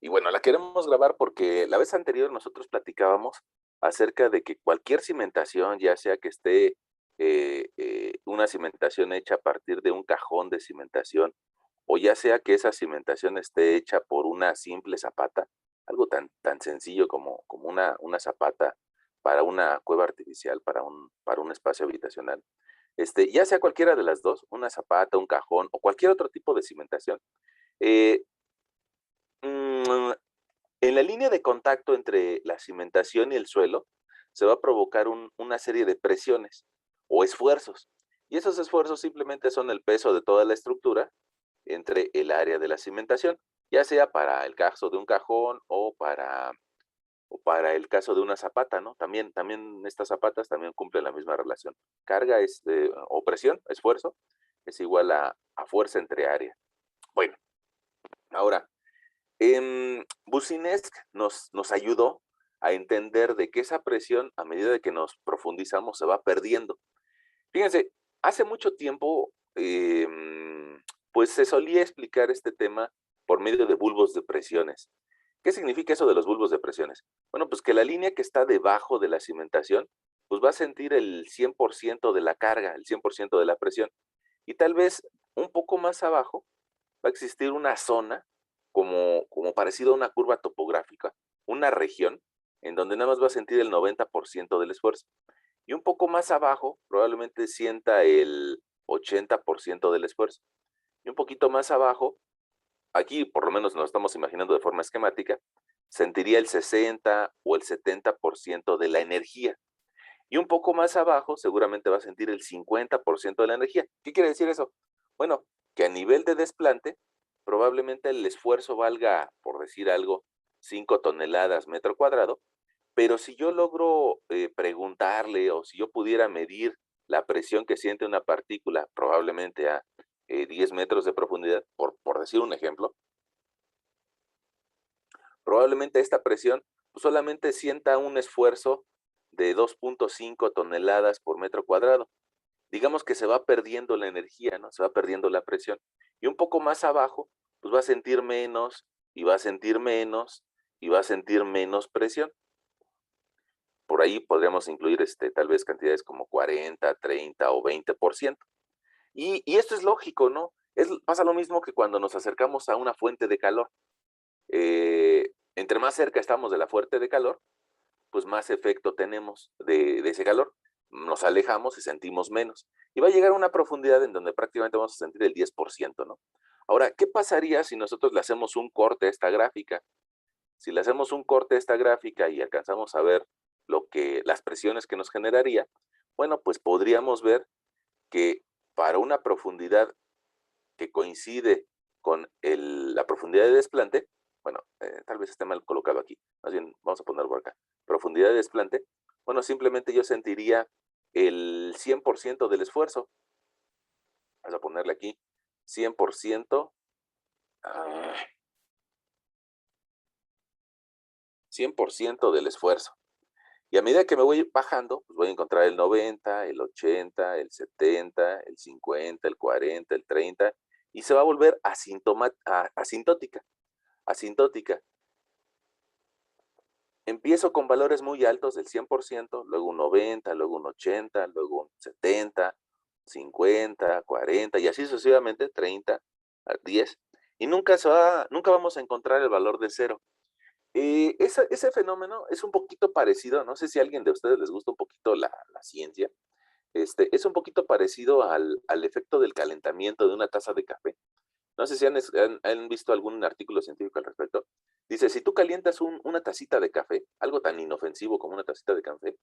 Y bueno, la queremos grabar porque la vez anterior nosotros platicábamos acerca de que cualquier cimentación, ya sea que esté una cimentación hecha a partir de un cajón de cimentación, o ya sea que esa cimentación esté hecha por una simple zapata, algo tan sencillo como una zapata para una cueva artificial, para un espacio habitacional. Ya sea cualquiera de las dos, una zapata, un cajón o cualquier otro tipo de cimentación, eh, mm, en la línea de contacto entre la cimentación y el suelo, se va a provocar una serie de presiones o esfuerzos. Y esos esfuerzos simplemente son el peso de toda la estructura entre el área de la cimentación, ya sea para el caso de un cajón o para el caso de una zapata, ¿no? También estas zapatas también cumplen la misma relación. Carga o presión, esfuerzo, es igual a fuerza entre área. Bueno, ahora, Business nos ayudó a entender de que esa presión, a medida de que nos profundizamos, se va perdiendo. Fíjense, hace mucho tiempo, pues se solía explicar este tema por medio de bulbos de presiones. ¿Qué significa eso de los bulbos de presiones? Bueno, pues que la línea que está debajo de la cimentación, pues va a sentir el 100% de la carga, el 100% de la presión. Y tal vez un poco más abajo va a existir una zona como parecido a una curva topográfica, una región en donde nada más va a sentir el 90% del esfuerzo. Y un poco más abajo probablemente sienta el 80% del esfuerzo. Y un poquito más abajo, aquí por lo menos nos estamos imaginando de forma esquemática, sentiría el 60 o el 70% de la energía. Y un poco más abajo seguramente va a sentir el 50% de la energía. ¿Qué quiere decir eso? Bueno, que a nivel de desplante, probablemente el esfuerzo valga, por decir algo, 5 toneladas metro cuadrado, pero si yo logro preguntarle o si yo pudiera medir la presión que siente una partícula, probablemente a 10 metros de profundidad, por decir un ejemplo, probablemente esta presión pues, solamente sienta un esfuerzo de 2.5 toneladas por metro cuadrado. Digamos que se va perdiendo la energía, ¿no? Se va perdiendo la presión. Y un poco más abajo, pues va a sentir menos, y va a sentir menos, y va a sentir menos presión. Por ahí podríamos incluir tal vez cantidades como 40, 30 o 20%. Y esto es lógico, ¿no? Pasa lo mismo que cuando nos acercamos a una fuente de calor. Entre más cerca estamos de la fuente de calor, pues más efecto tenemos de ese calor. Nos alejamos y sentimos menos. Y va a llegar a una profundidad en donde prácticamente vamos a sentir el 10%, ¿no? Ahora, ¿qué pasaría si nosotros le hacemos un corte a esta gráfica? Si le hacemos un corte a esta gráfica y alcanzamos a ver las presiones que nos generaría, bueno, pues podríamos ver que para una profundidad que coincide con la profundidad de desplante, bueno, tal vez esté mal colocado aquí, más bien vamos a ponerlo por acá, profundidad de desplante, bueno, simplemente yo sentiría el 100% del esfuerzo, vamos a ponerle aquí 100%, ah, 100% del esfuerzo. Y a medida que me voy bajando, pues voy a encontrar el 90, el 80, el 70, el 50, el 40, el 30, y se va a volver asintótica, asintótica. Empiezo con valores muy altos del 100%, luego un 90, luego un 80, luego un 70, 50, 40 y así sucesivamente, 30, 10, y nunca vamos a encontrar el valor de cero. Ese fenómeno es un poquito parecido, no sé si a alguien de ustedes les gusta un poquito la ciencia, es un poquito parecido al efecto del calentamiento de una taza de café. No sé si han visto algún artículo científico al respecto. Dice, si tú calientas una tacita de café, algo tan inofensivo como una tacita de café,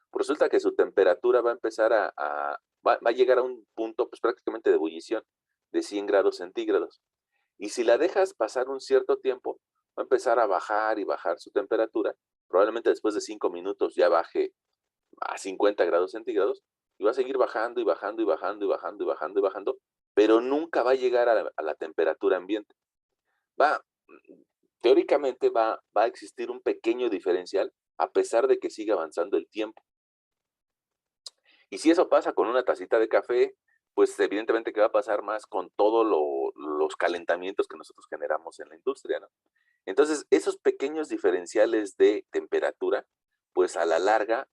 pues resulta que su temperatura va a empezar va a llegar a un punto pues prácticamente de ebullición de 100 grados centígrados. Y si la dejas pasar un cierto tiempo, va a empezar a bajar y bajar su temperatura. Probablemente después de 5 minutos ya baje a 50 grados centígrados y va a seguir bajando y bajando y bajando y bajando y bajando y bajando, pero nunca va a llegar a la temperatura ambiente. Va, teóricamente va a existir un pequeño diferencial a pesar de que siga avanzando el tiempo. Y si eso pasa con una tacita de café, pues evidentemente que va a pasar más con todos los calentamientos que nosotros generamos en la industria, ¿no? Entonces, esos pequeños diferenciales de temperatura, pues a la larga,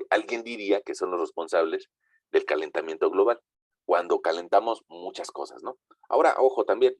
alguien diría que son los responsables del calentamiento global, cuando calentamos muchas cosas, ¿no? Ahora, ojo, también,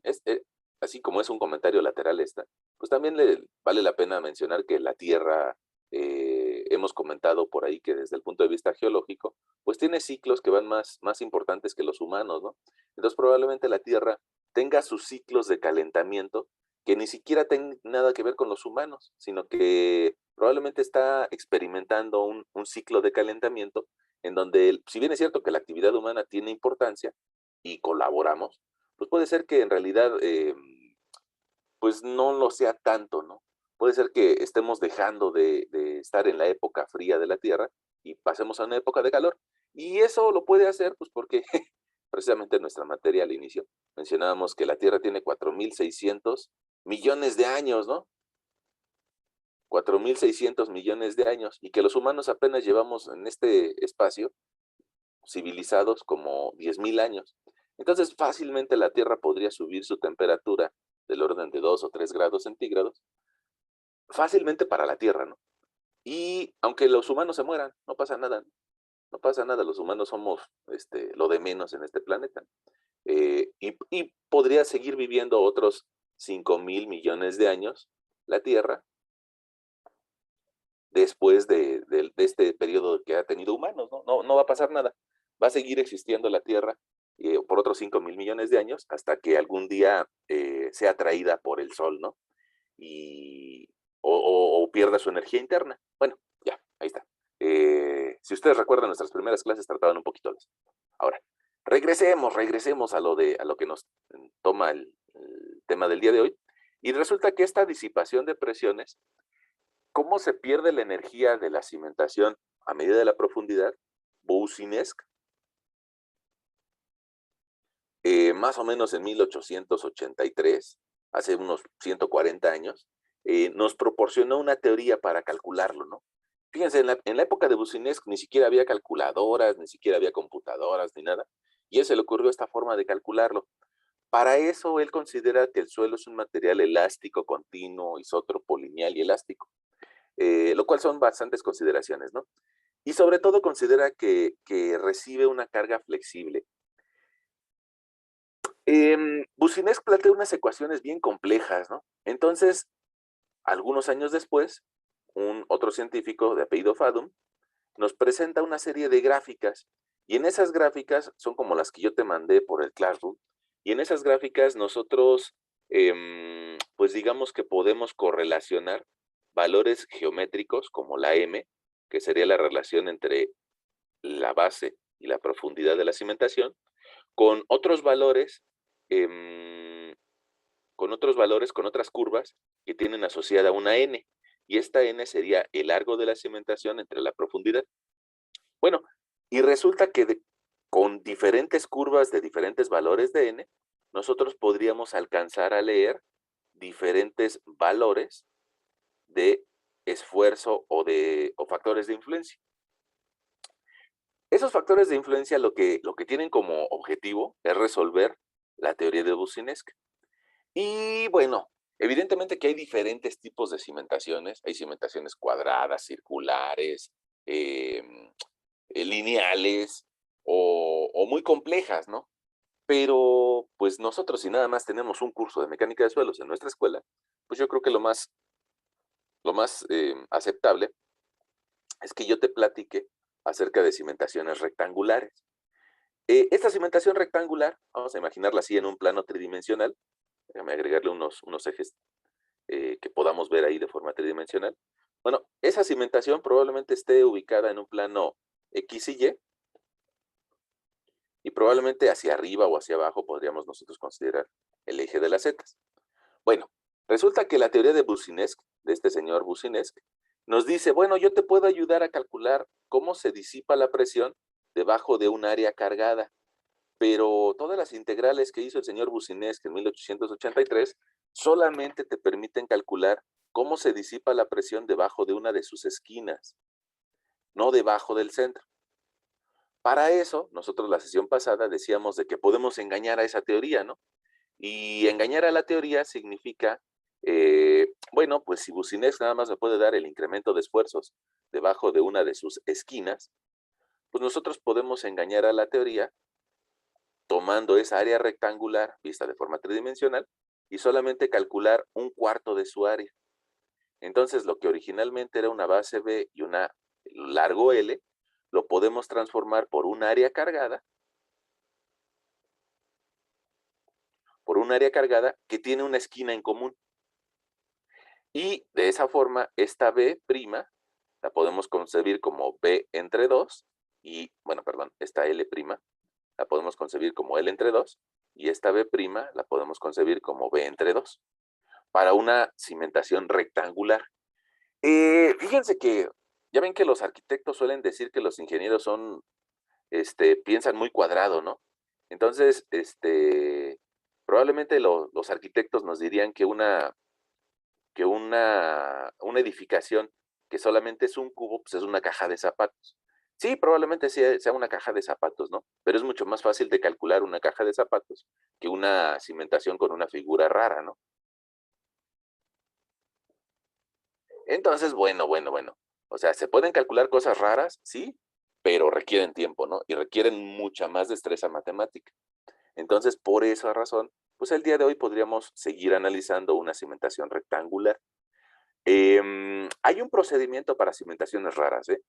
así como es un comentario lateral esta, pues también vale la pena mencionar que la Tierra, hemos comentado por ahí que desde el punto de vista geológico, pues tiene ciclos que van más importantes que los humanos, ¿no? Entonces probablemente la Tierra tenga sus ciclos de calentamiento que ni siquiera tienen nada que ver con los humanos, sino que probablemente está experimentando un ciclo de calentamiento en donde, si bien es cierto que la actividad humana tiene importancia y colaboramos, pues puede ser que en realidad pues no lo sea tanto, ¿no? Puede ser que estemos dejando de estar en la época fría de la Tierra y pasemos a una época de calor. Y eso lo puede hacer, pues porque precisamente en nuestra materia al inicio mencionábamos que la Tierra tiene 4.600 millones de años, ¿no? 4.600 millones de años y que los humanos apenas llevamos en este espacio civilizados como 10.000 años. Entonces fácilmente la Tierra podría subir su temperatura del orden de 2 o 3 grados centígrados, fácilmente para la Tierra, ¿no? Y aunque los humanos se mueran, no pasa nada, ¿no? No pasa nada, los humanos somos lo de menos en este planeta. Y podría seguir viviendo otros 5.000 millones de años la Tierra después de este periodo que ha tenido humanos, ¿no? No va a pasar nada. Va a seguir existiendo la Tierra por otros 5.000 millones de años hasta que algún día sea atraída por el Sol, ¿no? Y, o pierda su energía interna. Bueno, ya, ahí está. Si ustedes recuerdan, nuestras primeras clases trataban un poquito de eso. Ahora, regresemos a lo que nos toma el tema del día de hoy. Y resulta que esta disipación de presiones, ¿cómo se pierde la energía de la cimentación a medida de la profundidad? Boussinesq, más o menos en 1883, hace unos 140 años, nos proporcionó una teoría para calcularlo, ¿no? Fíjense, en la época de Boussinesq ni siquiera había calculadoras, ni siquiera había computadoras, ni nada, y a él se le ocurrió esta forma de calcularlo. Para eso, él considera que el suelo es un material elástico, continuo, isótropo, lineal y elástico, lo cual son bastantes consideraciones, ¿no? Y sobre todo considera que recibe una carga flexible. Boussinesq plantea unas ecuaciones bien complejas, ¿no? Entonces, algunos años después, otro científico de apellido Fadum nos presenta una serie de gráficas y en esas gráficas son como las que yo te mandé por el Classroom y en esas gráficas nosotros, pues digamos que podemos correlacionar valores geométricos como la M, que sería la relación entre la base y la profundidad de la cimentación, con otros valores, em, con otras curvas que tienen asociada una N, y esta N sería el largo de la cimentación entre la profundidad. Bueno, y resulta que con diferentes curvas de diferentes valores de N, nosotros podríamos alcanzar a leer diferentes valores de esfuerzo o factores de influencia. Esos factores de influencia lo que tienen como objetivo es resolver la teoría de Boussinesq. Y bueno, evidentemente que hay diferentes tipos de cimentaciones. Hay cimentaciones cuadradas, circulares, lineales o muy complejas, ¿no? Pero pues nosotros si nada más tenemos un curso de mecánica de suelos en nuestra escuela, pues yo creo que lo más aceptable es que yo te platique acerca de cimentaciones rectangulares. Esta cimentación rectangular, vamos a imaginarla así en un plano tridimensional, déjame agregarle unos ejes que podamos ver ahí de forma tridimensional. Bueno, esa cimentación probablemente esté ubicada en un plano X y probablemente hacia arriba o hacia abajo podríamos nosotros considerar el eje de las zetas. Bueno, resulta que la teoría de Boussinesq, de este señor Boussinesq, nos dice, bueno, yo te puedo ayudar a calcular cómo se disipa la presión debajo de un área cargada, pero todas las integrales que hizo el señor Boussinesq en 1883 solamente te permiten calcular cómo se disipa la presión debajo de una de sus esquinas, no debajo del centro. Para eso, nosotros la sesión pasada decíamos de que podemos engañar a esa teoría, ¿no? Y engañar a la teoría significa Bueno, pues si Bucinex nada más me puede dar el incremento de esfuerzos debajo de una de sus esquinas, pues nosotros podemos engañar a la teoría tomando esa área rectangular vista de forma tridimensional y solamente calcular un cuarto de su área. Entonces, lo que originalmente era una base B y una largo L, lo podemos transformar por un área cargada que tiene una esquina en común. Y de esa forma, esta B' la podemos concebir como B entre 2 y, bueno, perdón, esta L' la podemos concebir como L entre 2 y esta B' la podemos concebir como B entre 2 para una cimentación rectangular. Fíjense que ya ven que los arquitectos suelen decir que los ingenieros son, piensan muy cuadrado, ¿no? Entonces, probablemente los arquitectos nos dirían que una edificación que solamente es un cubo, pues es una caja de zapatos. Sí, probablemente sea una caja de zapatos, ¿no? Pero es mucho más fácil de calcular una caja de zapatos que una cimentación con una figura rara, ¿no? Entonces, bueno. O sea, se pueden calcular cosas raras, sí, pero requieren tiempo, ¿no? Y requieren mucha más destreza matemática. Entonces, por esa razón, pues el día de hoy podríamos seguir analizando una cimentación rectangular. Hay un procedimiento para cimentaciones raras, ¿eh?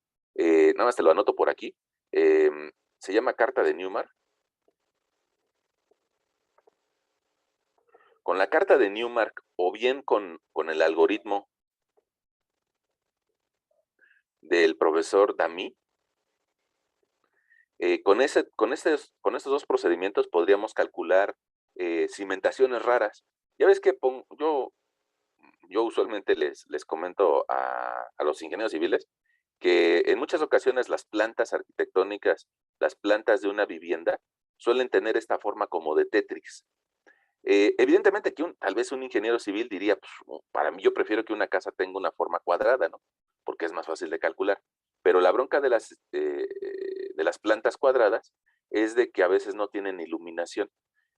Nada más te lo anoto por aquí. Se llama carta de Newmark. Con la carta de Newmark o bien con el algoritmo del profesor Damy, con estos dos procedimientos podríamos calcular cimentaciones raras. Ya ves que yo usualmente les comento a los ingenieros civiles que en muchas ocasiones las plantas arquitectónicas, las plantas de una vivienda, suelen tener esta forma como de Tetris. Evidentemente que tal vez un ingeniero civil diría, pues, para mí yo prefiero que una casa tenga una forma cuadrada, ¿no? Porque es más fácil de calcular. Pero la bronca de las plantas cuadradas es de que a veces no tienen iluminación.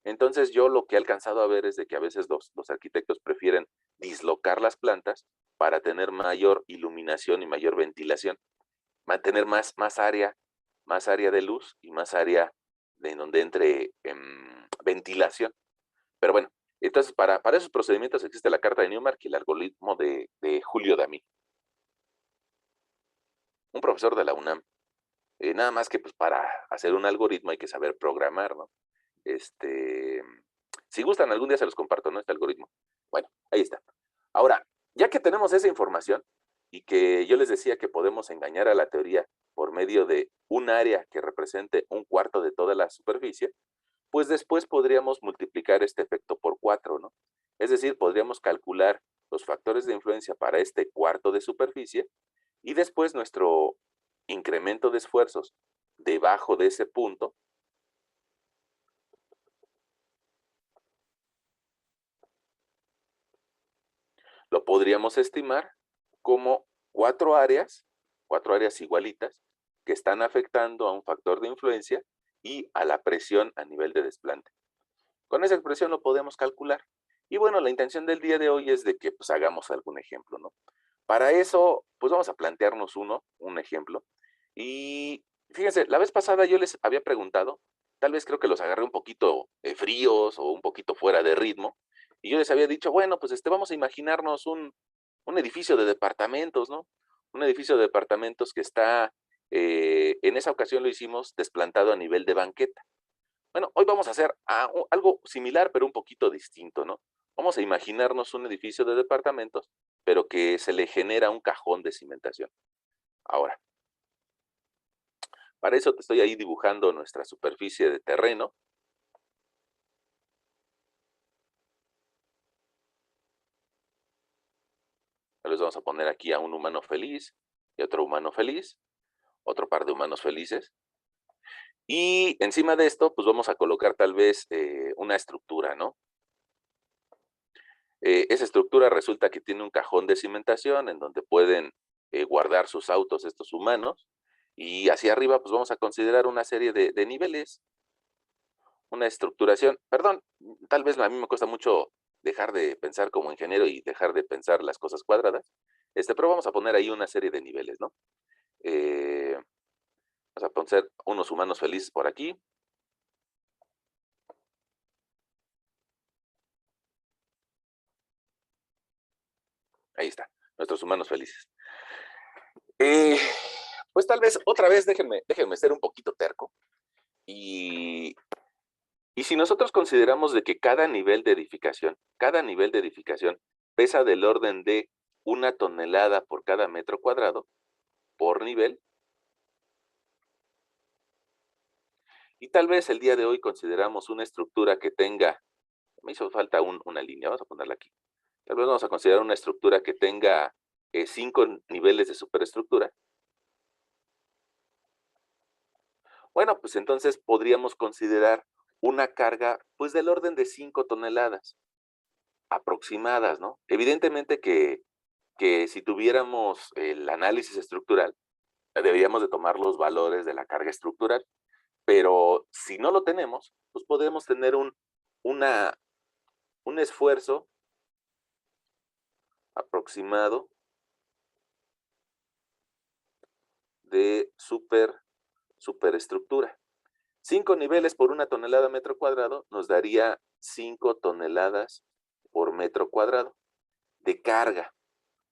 Entonces yo lo que he alcanzado a ver es de que a veces los arquitectos prefieren dislocar las plantas para tener mayor iluminación y mayor ventilación, mantener más área de luz y más área de donde entre ventilación. Pero bueno, entonces para esos procedimientos existe la carta de Newmark y el algoritmo de Julio Damy, un profesor de la UNAM. Nada más que pues para hacer un algoritmo hay que saber programar, ¿no? Este, si gustan, algún día se los comparto, ¿no? Este algoritmo. Bueno, ahí está. Ahora, ya que tenemos esa información y que yo les decía que podemos engañar a la teoría por medio de un área que represente un cuarto de toda la superficie, pues después podríamos multiplicar este efecto por 4, ¿no? Es decir, podríamos calcular los factores de influencia para este cuarto de superficie y después nuestro incremento de esfuerzos debajo de ese punto lo podríamos estimar como cuatro áreas igualitas que están afectando a un factor de influencia y a la presión a nivel de desplante. Con esa expresión lo podemos calcular. Y bueno, la intención del día de hoy es de que pues hagamos algún ejemplo, ¿no? Para eso, pues vamos a plantearnos un ejemplo. Y fíjense, la vez pasada yo les había preguntado, tal vez creo que los agarré un poquito fríos o un poquito fuera de ritmo, y yo les había dicho, bueno, pues vamos a imaginarnos un edificio de departamentos, ¿no? Un edificio de departamentos que está, en esa ocasión lo hicimos desplantado a nivel de banqueta. Bueno, hoy vamos a hacer algo similar, pero un poquito distinto, ¿no? Vamos a imaginarnos un edificio de departamentos, pero que se le genera un cajón de cimentación. Ahora, para eso te estoy ahí dibujando nuestra superficie de terreno. Les vamos a poner aquí a un humano feliz y otro humano feliz, otro par de humanos felices. Y encima de esto, pues vamos a colocar tal vez una estructura, ¿no? Esa estructura resulta que tiene un cajón de cimentación en donde pueden guardar sus autos estos humanos. Y hacia arriba, pues vamos a considerar una serie de niveles, una estructuración. Perdón, tal vez a mí me cuesta mucho dejar de pensar como ingeniero y dejar de pensar las cosas cuadradas, pero vamos a poner ahí una serie de niveles, ¿no? Eh, Vamos a poner unos humanos felices por aquí. Ahí está, nuestros humanos felices. Eh, pues tal vez otra vez déjenme ser un poquito terco. Y, y si nosotros consideramos de que cada nivel de edificación pesa del orden de 1 tonelada por cada metro cuadrado por nivel, y tal vez el día de hoy consideramos una estructura que tenga, me hizo falta una línea, vamos a ponerla aquí. Tal vez vamos a considerar una estructura que tenga 5 niveles de superestructura. Bueno, pues entonces podríamos considerar una carga pues del orden de 5 toneladas aproximadas, ¿no? Evidentemente que si tuviéramos el análisis estructural, deberíamos de tomar los valores de la carga estructural, pero si no lo tenemos, pues podemos tener una, un esfuerzo aproximado de superestructura. 5 niveles por 1 tonelada metro cuadrado nos daría 5 toneladas por metro cuadrado de carga.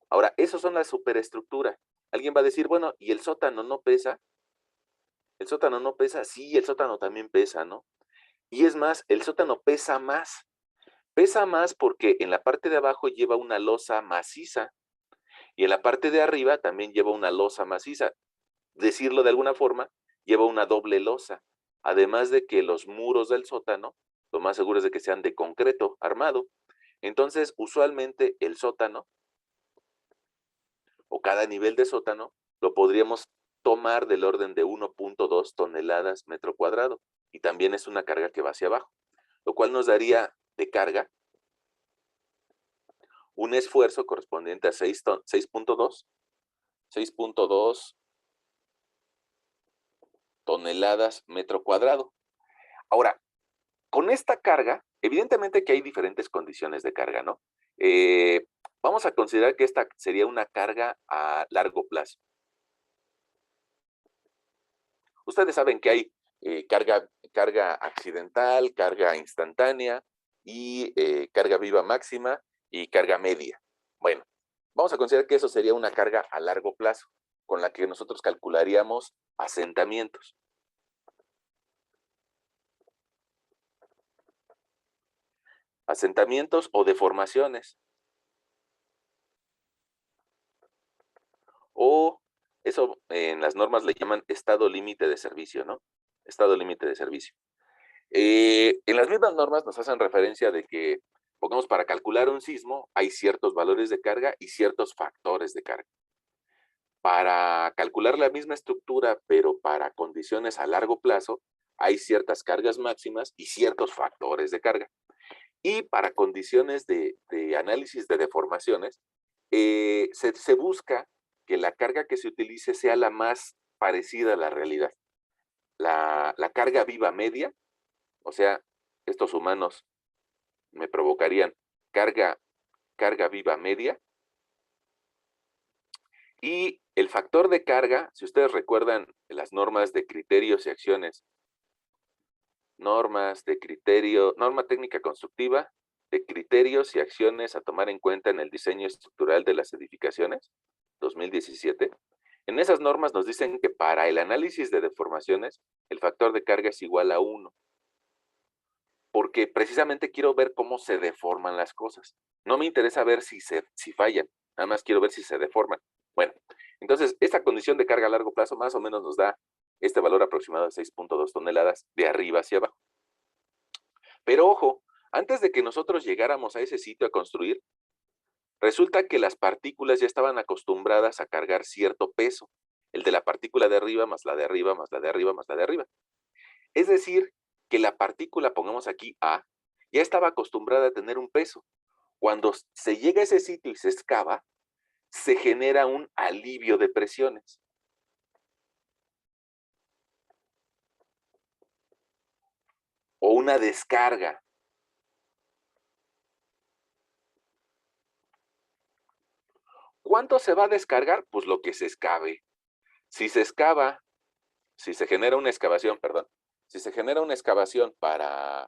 Ahora, esos son la superestructura. Alguien va a decir, bueno, ¿y el sótano no pesa? El sótano no pesa, sí, el sótano también pesa, ¿no? Y es más, el sótano pesa más. Pesa más porque en la parte de abajo lleva una losa maciza y en la parte de arriba también lleva una losa maciza. Decirlo de alguna forma, lleva una doble losa. Además de que los muros del sótano, lo más seguro es de que sean de concreto armado. Entonces, usualmente el sótano o cada nivel de sótano lo podríamos tomar del orden de 1.2 toneladas metro cuadrado. Y también es una carga que va hacia abajo, lo cual nos daría de carga un esfuerzo correspondiente a 6.2 toneladas metro cuadrado. Ahora, con esta carga, evidentemente que hay diferentes condiciones de carga, ¿no? Vamos a considerar que esta sería una carga a largo plazo. Ustedes saben que hay carga accidental, carga instantánea y carga viva máxima y carga media. Bueno, vamos a considerar que eso sería una carga a largo plazo, con la que nosotros calcularíamos asentamientos. Asentamientos o deformaciones. O eso en las normas le llaman estado límite de servicio, ¿no? Estado límite de servicio. En las mismas normas nos hacen referencia de que, pongamos, para calcular un sismo hay ciertos valores de carga y ciertos factores de carga. Para calcular la misma estructura, pero para condiciones a largo plazo, hay ciertas cargas máximas y ciertos factores de carga. Y para condiciones de análisis de deformaciones, se busca que la carga que se utilice sea la más parecida a la realidad. La carga viva media, o sea, estos humanos me provocarían carga, carga viva media. Y el factor de carga, si ustedes recuerdan las normas de criterios y acciones, normas de criterio, norma técnica constructiva de criterios y acciones a tomar en cuenta en el diseño estructural de las edificaciones, 2017. En esas normas nos dicen que para el análisis de deformaciones, el factor de carga es igual a 1, porque precisamente quiero ver cómo se deforman las cosas. No me interesa ver si fallan, nada más quiero ver si se deforman. Bueno, entonces esta condición de carga a largo plazo más o menos nos da este valor aproximado de 6.2 toneladas de arriba hacia abajo. Pero ojo, antes de que nosotros llegáramos a ese sitio a construir, resulta que las partículas ya estaban acostumbradas a cargar cierto peso, el de la partícula de arriba más la de arriba más la de arriba más la de arriba. Es decir, que la partícula, pongamos aquí A, ya estaba acostumbrada a tener un peso. Cuando se llega a ese sitio y se excava, se genera un alivio de presiones. O una descarga. ¿cuánto se va a descargar? Pues lo que se excave. Si se excava, si se genera una excavación, perdón, si se genera una excavación para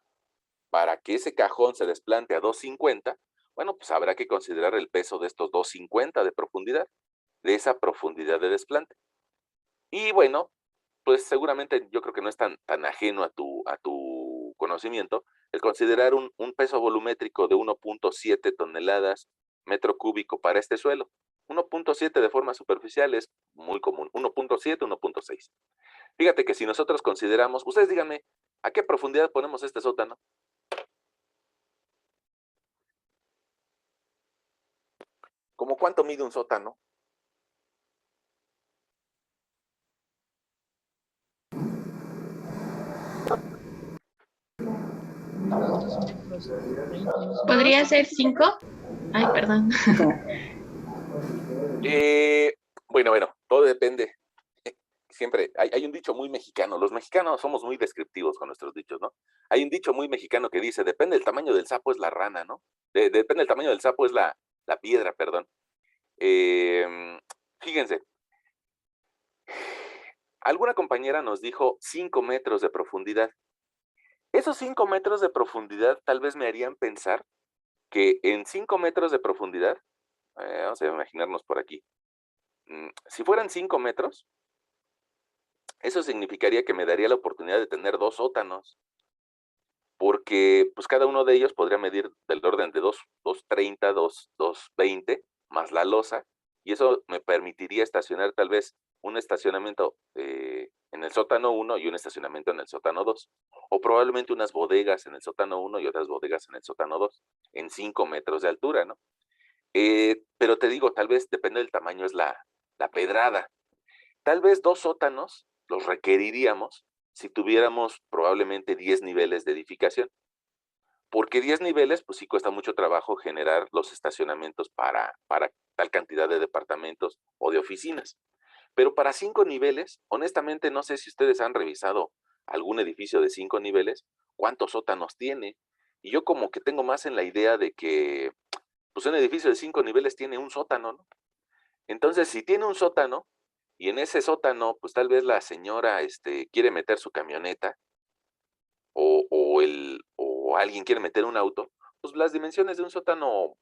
que ese cajón se desplante a 250, bueno, pues habrá que considerar el peso de estos 250 de profundidad, de esa profundidad de desplante. Y bueno, pues seguramente yo creo que no es tan ajeno a tu conocimiento el considerar un peso volumétrico de 1.7 toneladas metro cúbico para este suelo. 1.7 de forma superficial es muy común, 1.7, 1.6. Fíjate que si nosotros consideramos, ustedes díganme, ¿a qué profundidad ponemos este sótano? ¿Cómo cuánto mide un sótano? ¿Podría ser 5? Ay, perdón. Eh, bueno, todo depende. Siempre hay un dicho muy mexicano. Los mexicanos somos muy descriptivos con nuestros dichos, ¿no? Hay un dicho muy mexicano que dice, depende del tamaño del sapo es la rana, ¿no? Depende del tamaño del sapo es la piedra, perdón. Fíjense, alguna compañera nos dijo 5 metros de profundidad. Esos 5 metros de profundidad tal vez me harían pensar que en 5 metros de profundidad, vamos a imaginarnos por aquí, si fueran 5 metros, eso significaría que me daría la oportunidad de tener 2 sótanos, porque pues cada uno de ellos podría medir del orden de 230, 220, más la losa, y eso me permitiría estacionar tal vez un estacionamiento en el sótano 1 y un estacionamiento en el sótano 2, o probablemente unas bodegas en el sótano 1 y otras bodegas en el sótano 2, en 5 metros de altura, ¿no? Pero te digo, tal vez depende del tamaño, es la pedrada. Tal vez 2 sótanos los requeriríamos si tuviéramos probablemente 10 niveles de edificación. Porque 10 niveles, pues sí cuesta mucho trabajo generar los estacionamientos para tal cantidad de departamentos o de oficinas. Pero para 5 niveles, honestamente no sé si ustedes han revisado algún edificio de 5 niveles, cuántos sótanos tiene. Y yo como que tengo más en la idea de que, pues un edificio de 5 niveles tiene un sótano, ¿no? Entonces, si tiene un sótano, y en ese sótano, pues tal vez la señora quiere meter su camioneta, o alguien quiere meter un auto, pues las dimensiones de un sótano,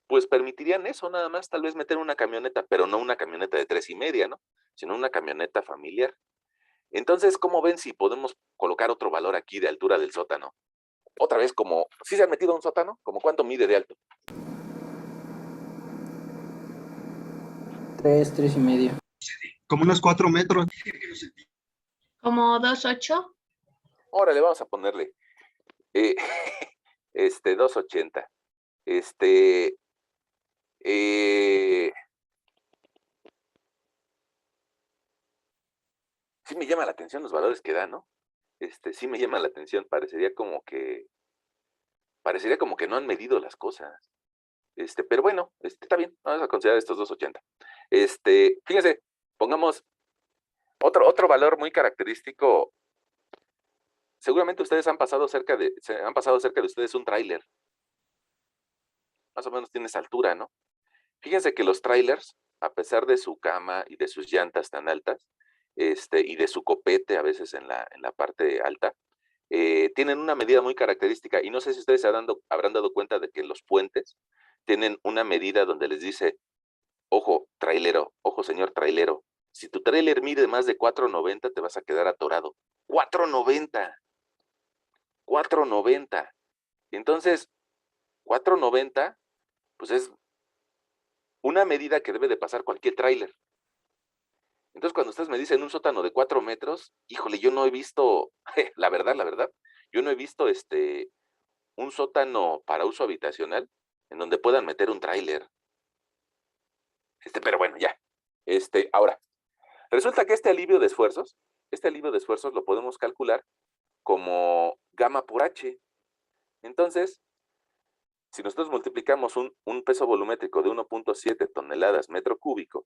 pues permitirían eso, nada más, tal vez meter una camioneta, pero no una camioneta de 3.5, ¿no? Sino una camioneta familiar. Entonces, ¿cómo ven si podemos colocar otro valor aquí de altura del sótano? Otra vez, como, ¿sí se han metido a un sótano? ¿Como cuánto mide de alto? 3, 3 y medio. Como unos 4 metros. ¿Como 2.8? Órale, vamos a ponerle, eh, 280. Este, eh, sí me llama la atención los valores que da, ¿no? Sí me llama la atención, parecería como que no han medido las cosas. Pero bueno, está bien, vamos a considerar estos 280. Fíjense, pongamos otro valor muy característico. Seguramente ustedes han pasado cerca de ustedes un tráiler. Más o menos tiene esa altura, ¿no? Fíjense que los trailers, a pesar de su cama y de sus llantas tan altas, y de su copete a veces en la parte alta, tienen una medida muy característica. Y no sé si ustedes habrán dado cuenta de que los puentes tienen una medida donde les dice, ojo, trailero, ojo, señor trailero, si tu trailer mide más de 4.90, te vas a quedar atorado. 4.90, 4.90. Entonces, 4.90, pues es una medida que debe de pasar cualquier tráiler. Entonces, cuando ustedes me dicen un sótano de 4 metros, híjole, yo no he visto, la verdad, yo no he visto un sótano para uso habitacional en donde puedan meter un tráiler. Pero bueno, ya. Ahora, resulta que este alivio de esfuerzos lo podemos calcular como gamma por H. Entonces, si nosotros multiplicamos un peso volumétrico de 1.7 toneladas metro cúbico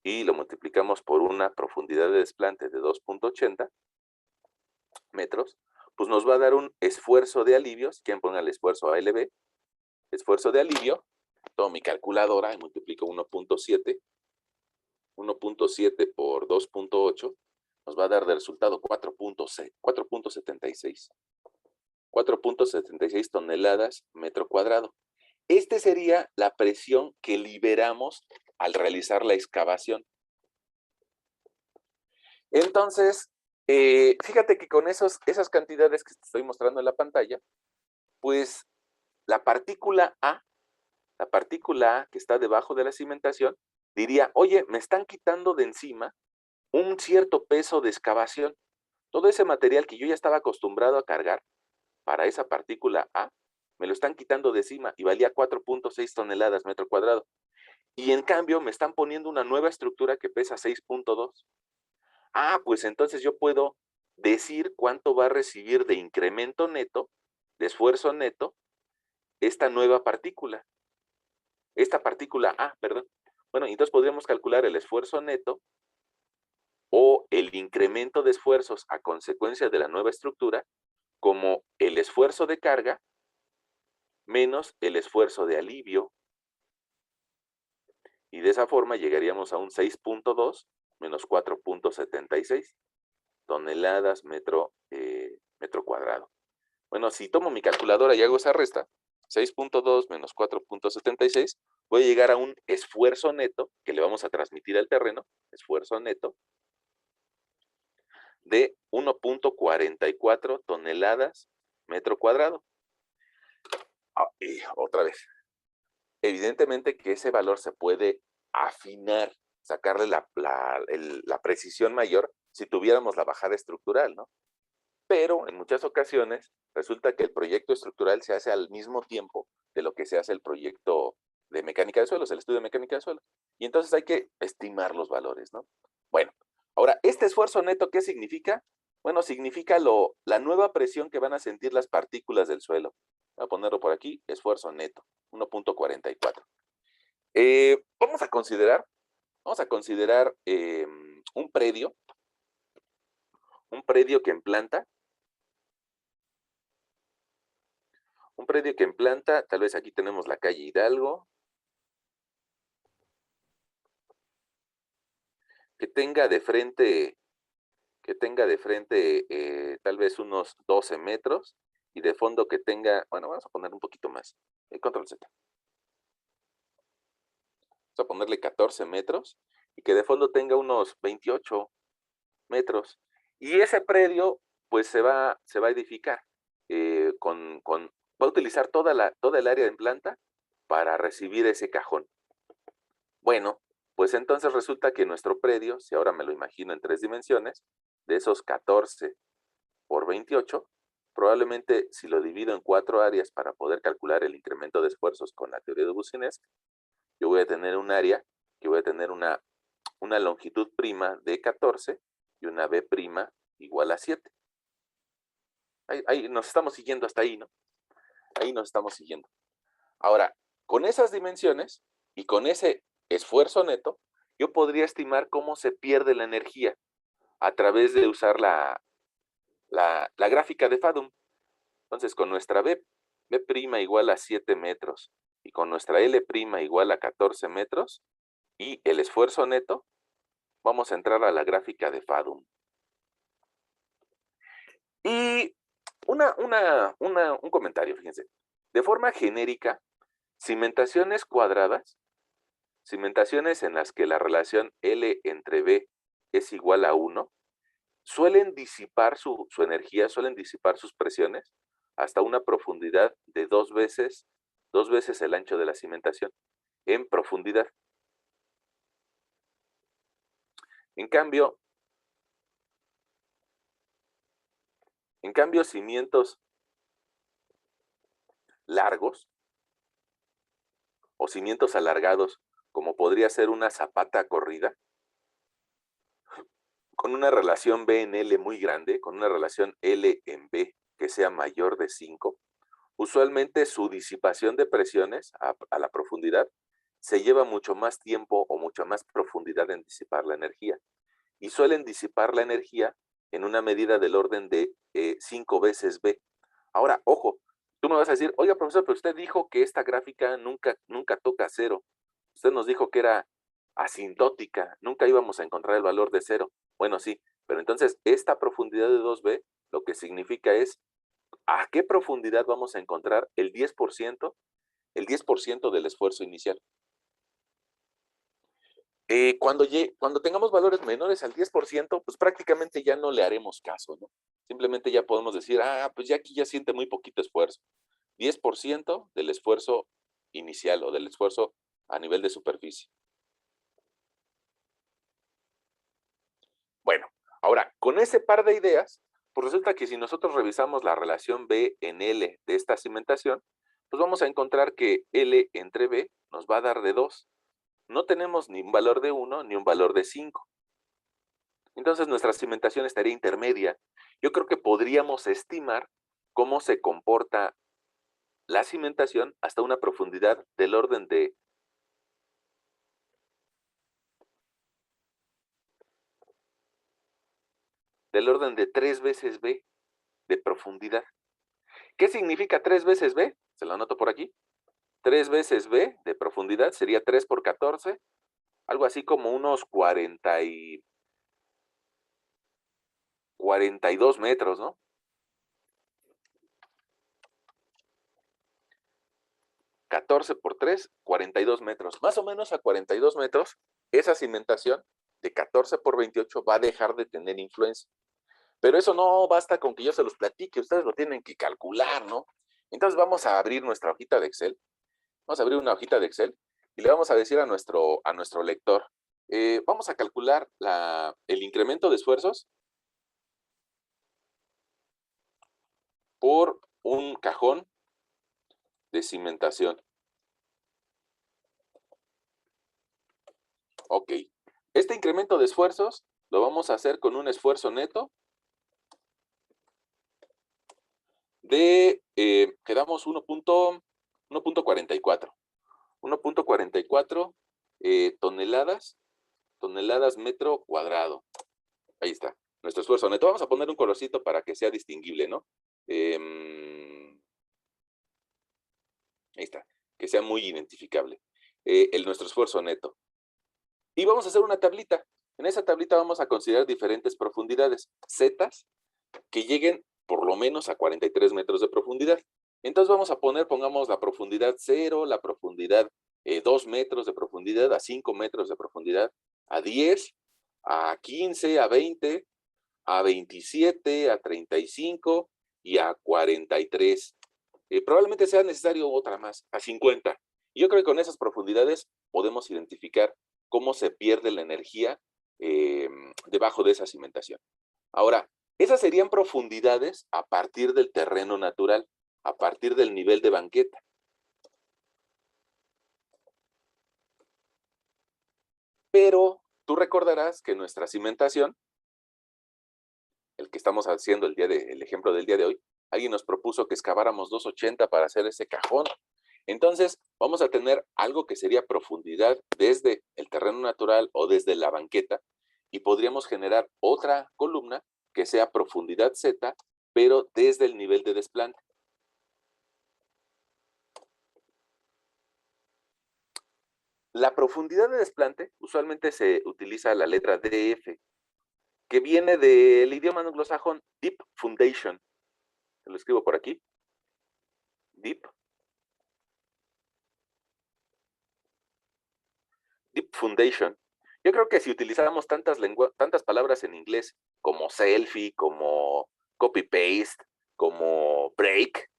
y lo multiplicamos por una profundidad de desplante de 2.80 metros, pues nos va a dar un esfuerzo de alivio, si quieren poner el esfuerzo ALB, esfuerzo de alivio Tomo mi calculadora y multiplico 1.7. 1.7 por 2.8 nos va a dar de resultado 4.76. 4.76 toneladas metro cuadrado. Esta sería la presión que liberamos al realizar la excavación. Entonces, fíjate que con esas cantidades que te estoy mostrando en la pantalla, pues la partícula A que está debajo de la cimentación, diría, oye, me están quitando de encima un cierto peso de excavación. Todo ese material que yo ya estaba acostumbrado a cargar para esa partícula A, me lo están quitando de encima y valía 4.6 toneladas metro cuadrado. Y en cambio me están poniendo una nueva estructura que pesa 6.2. Ah, pues entonces yo puedo decir cuánto va a recibir de incremento neto, de esfuerzo neto, esta nueva partícula. Esta partícula A, perdón. Bueno, entonces podríamos calcular el esfuerzo neto o el incremento de esfuerzos a consecuencia de la nueva estructura como el esfuerzo de carga menos el esfuerzo de alivio. Y de esa forma llegaríamos a un 6.2 menos 4.76 toneladas metro cuadrado. Bueno, si tomo mi calculadora y hago esa resta, 6.2 menos 4.76, voy a llegar a un esfuerzo neto que le vamos a transmitir al terreno, esfuerzo neto, de 1.44 toneladas metro cuadrado. Y otra vez, evidentemente que ese valor se puede afinar, sacarle la precisión mayor si tuviéramos la bajada estructural, ¿no? Pero en muchas ocasiones resulta que el proyecto estructural se hace al mismo tiempo de lo que se hace el proyecto de mecánica de suelos, el estudio de mecánica de suelos. Y entonces hay que estimar los valores, ¿no? Bueno, ahora, ¿este esfuerzo neto qué significa? Bueno, significa la nueva presión que van a sentir las partículas del suelo. Voy a ponerlo por aquí, esfuerzo neto, 1.44. Vamos a considerar un predio que en planta, tal vez aquí tenemos la calle Hidalgo, que tenga de frente tal vez unos 12 metros y de fondo que tenga, bueno, vamos a poner un poquito más, control Z. Vamos a ponerle 14 metros y que de fondo tenga unos 28 metros. Y ese predio, pues se va a edificar, va a utilizar toda el área en planta para recibir ese cajón. Bueno, pues entonces resulta que nuestro predio, si ahora me lo imagino en 3 dimensiones, de esos 14 por 28, probablemente si lo divido en 4 áreas para poder calcular el incremento de esfuerzos con la teoría de Boussinesq, yo voy a tener un área que voy a tener una longitud prima de 14 y una B prima igual a 7. Ahí nos estamos siguiendo hasta ahí, ¿no? Ahí nos estamos siguiendo. Ahora, con esas dimensiones y con ese esfuerzo neto, yo podría estimar cómo se pierde la energía a través de usar la gráfica de Fadum. Entonces, con nuestra B' igual a 7 metros y con nuestra L' igual a 14 metros y el esfuerzo neto, vamos a entrar a la gráfica de Fadum. Y un comentario, fíjense. De forma genérica, cimentaciones cuadradas, cimentaciones en las que la relación L entre B es igual a 1, suelen disipar su energía, suelen disipar sus presiones hasta una profundidad de 2 veces el ancho de la cimentación en profundidad. En cambio, cimientos largos o cimientos alargados, como podría ser una zapata corrida, con una relación B en L muy grande, con una relación L en B que sea mayor de 5, usualmente su disipación de presiones a la profundidad se lleva mucho más tiempo o mucha más profundidad en disipar la energía. Y suelen disipar la energía en una medida del orden de 5 veces B. Ahora, ojo, tú me vas a decir, oiga, profesor, pero usted dijo que esta gráfica nunca toca cero. Usted nos dijo que era asintótica, nunca íbamos a encontrar el valor de cero. Bueno, sí, pero entonces esta profundidad de 2B lo que significa es a qué profundidad vamos a encontrar el 10% del esfuerzo inicial. Cuando tengamos valores menores al 10%, pues prácticamente ya no le haremos caso, ¿no? Simplemente ya podemos decir, pues ya aquí ya siente muy poquito esfuerzo. 10% del esfuerzo inicial o del esfuerzo a nivel de superficie. Bueno, ahora, con ese par de ideas, pues resulta que si nosotros revisamos la relación B en L de esta cimentación, pues vamos a encontrar que L entre B nos va a dar de 2. No tenemos ni un valor de 1 ni un valor de 5. Entonces nuestra cimentación estaría intermedia. Yo creo que podríamos estimar cómo se comporta la cimentación hasta una profundidad del orden de 3 veces B de profundidad. ¿Qué significa 3 veces B? Se lo anoto por aquí. 3 veces B de profundidad sería 3 por 14, algo así como unos 42 metros, ¿no? 14 por 3, 42 metros. Más o menos a 42 metros, esa cimentación de 14 por 28 va a dejar de tener influencia. Pero eso no basta con que yo se los platique, ustedes lo tienen que calcular, ¿no? Entonces vamos a abrir nuestra hojita de Excel. Vamos a abrir una hojita de Excel y le vamos a decir a nuestro lector, vamos a calcular el incremento de esfuerzos por un cajón de cimentación. Ok. Este incremento de esfuerzos lo vamos a hacer con un esfuerzo neto de, quedamos 1.44. 1.44 toneladas metro cuadrado. Ahí está, nuestro esfuerzo neto. Vamos a poner un colorcito para que sea distinguible, ¿no? Ahí está, que sea muy identificable. Nuestro esfuerzo neto. Y vamos a hacer una tablita. En esa tablita vamos a considerar diferentes profundidades, zetas, que lleguen por lo menos a 43 metros de profundidad. Entonces vamos a pongamos la profundidad 0, la profundidad 2 metros de profundidad, a 5 metros de profundidad, a 10, a 15, a 20, a 27, a 35 y a 43. Probablemente sea necesario otra más, a 50. Y yo creo que con esas profundidades podemos identificar cómo se pierde la energía debajo de esa cimentación. Ahora, esas serían profundidades a partir del terreno natural, a partir del nivel de banqueta. Pero tú recordarás que nuestra cimentación, el que estamos haciendo el ejemplo del día de hoy, alguien nos propuso que excaváramos 280 para hacer ese cajón. Entonces, vamos a tener algo que sería profundidad desde el terreno natural o desde la banqueta y podríamos generar otra columna que sea profundidad Z, pero desde el nivel de desplante. La profundidad de desplante usualmente se utiliza la letra DF, que viene del idioma anglosajón Deep Foundation. Lo escribo por aquí. Deep Foundation. Yo creo que si utilizáramos tantas palabras en inglés como selfie, como copy-paste, como break,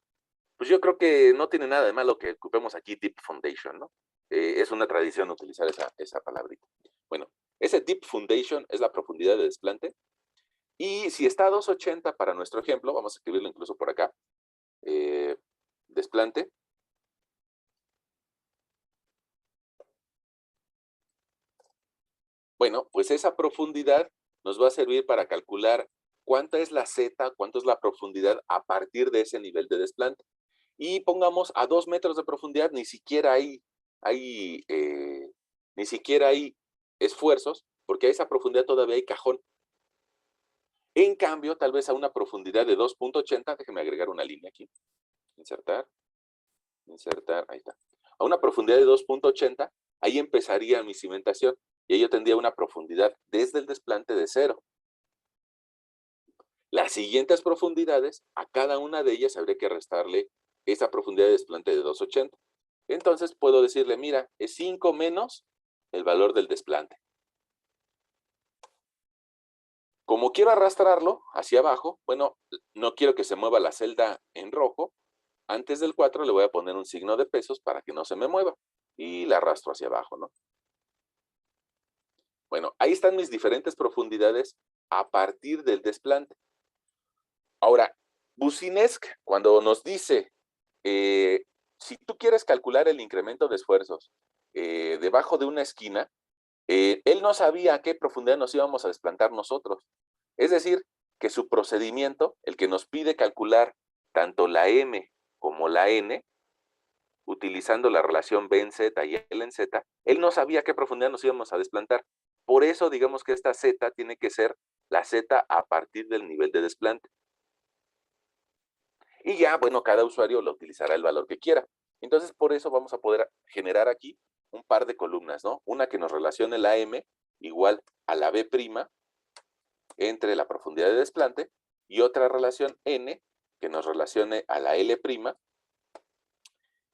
pues yo creo que no tiene nada de malo que ocupemos aquí Deep Foundation, ¿no? Es una tradición utilizar esa palabrita. Bueno, ese Deep Foundation es la profundidad de desplante. Y si está a 280 para nuestro ejemplo, vamos a escribirlo incluso por acá, desplante. Bueno, pues esa profundidad nos va a servir para calcular cuánta es la Z, cuánto es la profundidad a partir de ese nivel de desplante. Y pongamos a 2 metros de profundidad, ni siquiera hay esfuerzos, porque a esa profundidad todavía hay cajón. En cambio, tal vez a una profundidad de 2.80, déjeme agregar una línea aquí, insertar, insertar, ahí está. A una profundidad de 2.80, ahí empezaría mi cimentación. Y ahí yo tendría una profundidad desde el desplante de 0. Las siguientes profundidades, a cada una de ellas habría que restarle esa profundidad de desplante de 2.80. Entonces puedo decirle, mira, es 5 menos el valor del desplante. Como quiero arrastrarlo hacia abajo, bueno, no quiero que se mueva la celda en rojo. Antes del 4 le voy a poner un signo de pesos para que no se me mueva. Y la arrastro hacia abajo, ¿no? Bueno, ahí están mis diferentes profundidades a partir del desplante. Ahora, Bucinesc, cuando nos dice, si tú quieres calcular el incremento de esfuerzos debajo de una esquina, él no sabía a qué profundidad nos íbamos a desplantar nosotros. Es decir, que su procedimiento, el que nos pide calcular tanto la M como la N, utilizando la relación B en Z y L en Z, él no sabía a qué profundidad nos íbamos a desplantar. Por eso, digamos que esta Z tiene que ser la Z a partir del nivel de desplante. Y ya, bueno, cada usuario lo utilizará el valor que quiera. Entonces, por eso vamos a poder generar aquí un par de columnas, ¿no? Una que nos relacione la M igual a la B' entre la profundidad de desplante y otra relación N que nos relacione a la L'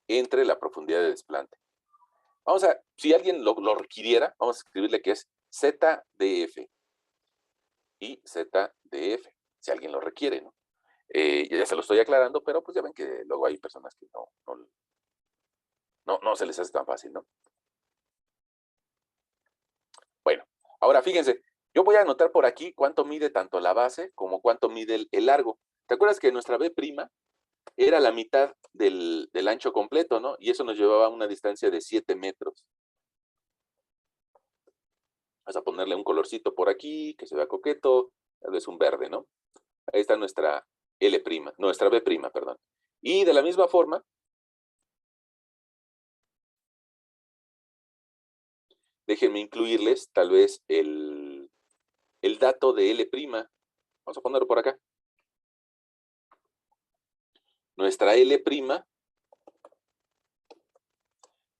entre la profundidad de desplante. Vamos a, si alguien lo requiriera, vamos a escribirle que es ZDF y ZDF, si alguien lo requiere, ¿no? Ya se lo estoy aclarando, pero pues ya ven que luego hay personas que no se les hace tan fácil, ¿no? Bueno, ahora fíjense, yo voy a anotar por aquí cuánto mide tanto la base como cuánto mide el largo. ¿Te acuerdas que nuestra B' era la mitad del ancho completo, ¿no? Y eso nos llevaba a una distancia de 7 metros. Vamos a ponerle un colorcito por aquí, que se vea coqueto, tal vez un verde, ¿no? Ahí está nuestra nuestra B', perdón. Y de la misma forma, déjenme incluirles tal vez el dato de L'. Vamos a ponerlo por acá. Nuestra L'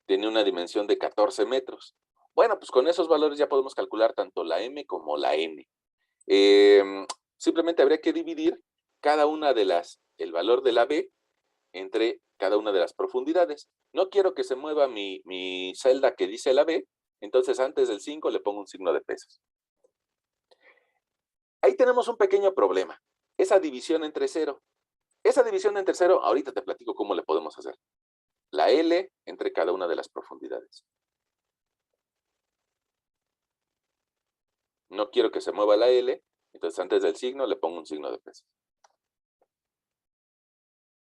tiene una dimensión de 14 metros. Bueno, pues con esos valores ya podemos calcular tanto la M como la N. Simplemente habría que dividir cada una de el valor de la B entre cada una de las profundidades. No quiero que se mueva mi celda que dice la B, entonces antes del 5 le pongo un signo de pesos. Ahí tenemos un pequeño problema, esa división entre 0. Esa división entre 0, ahorita te platico cómo le podemos hacer. La L entre cada una de las profundidades. No quiero que se mueva la L, entonces antes del signo le pongo un signo de pesos.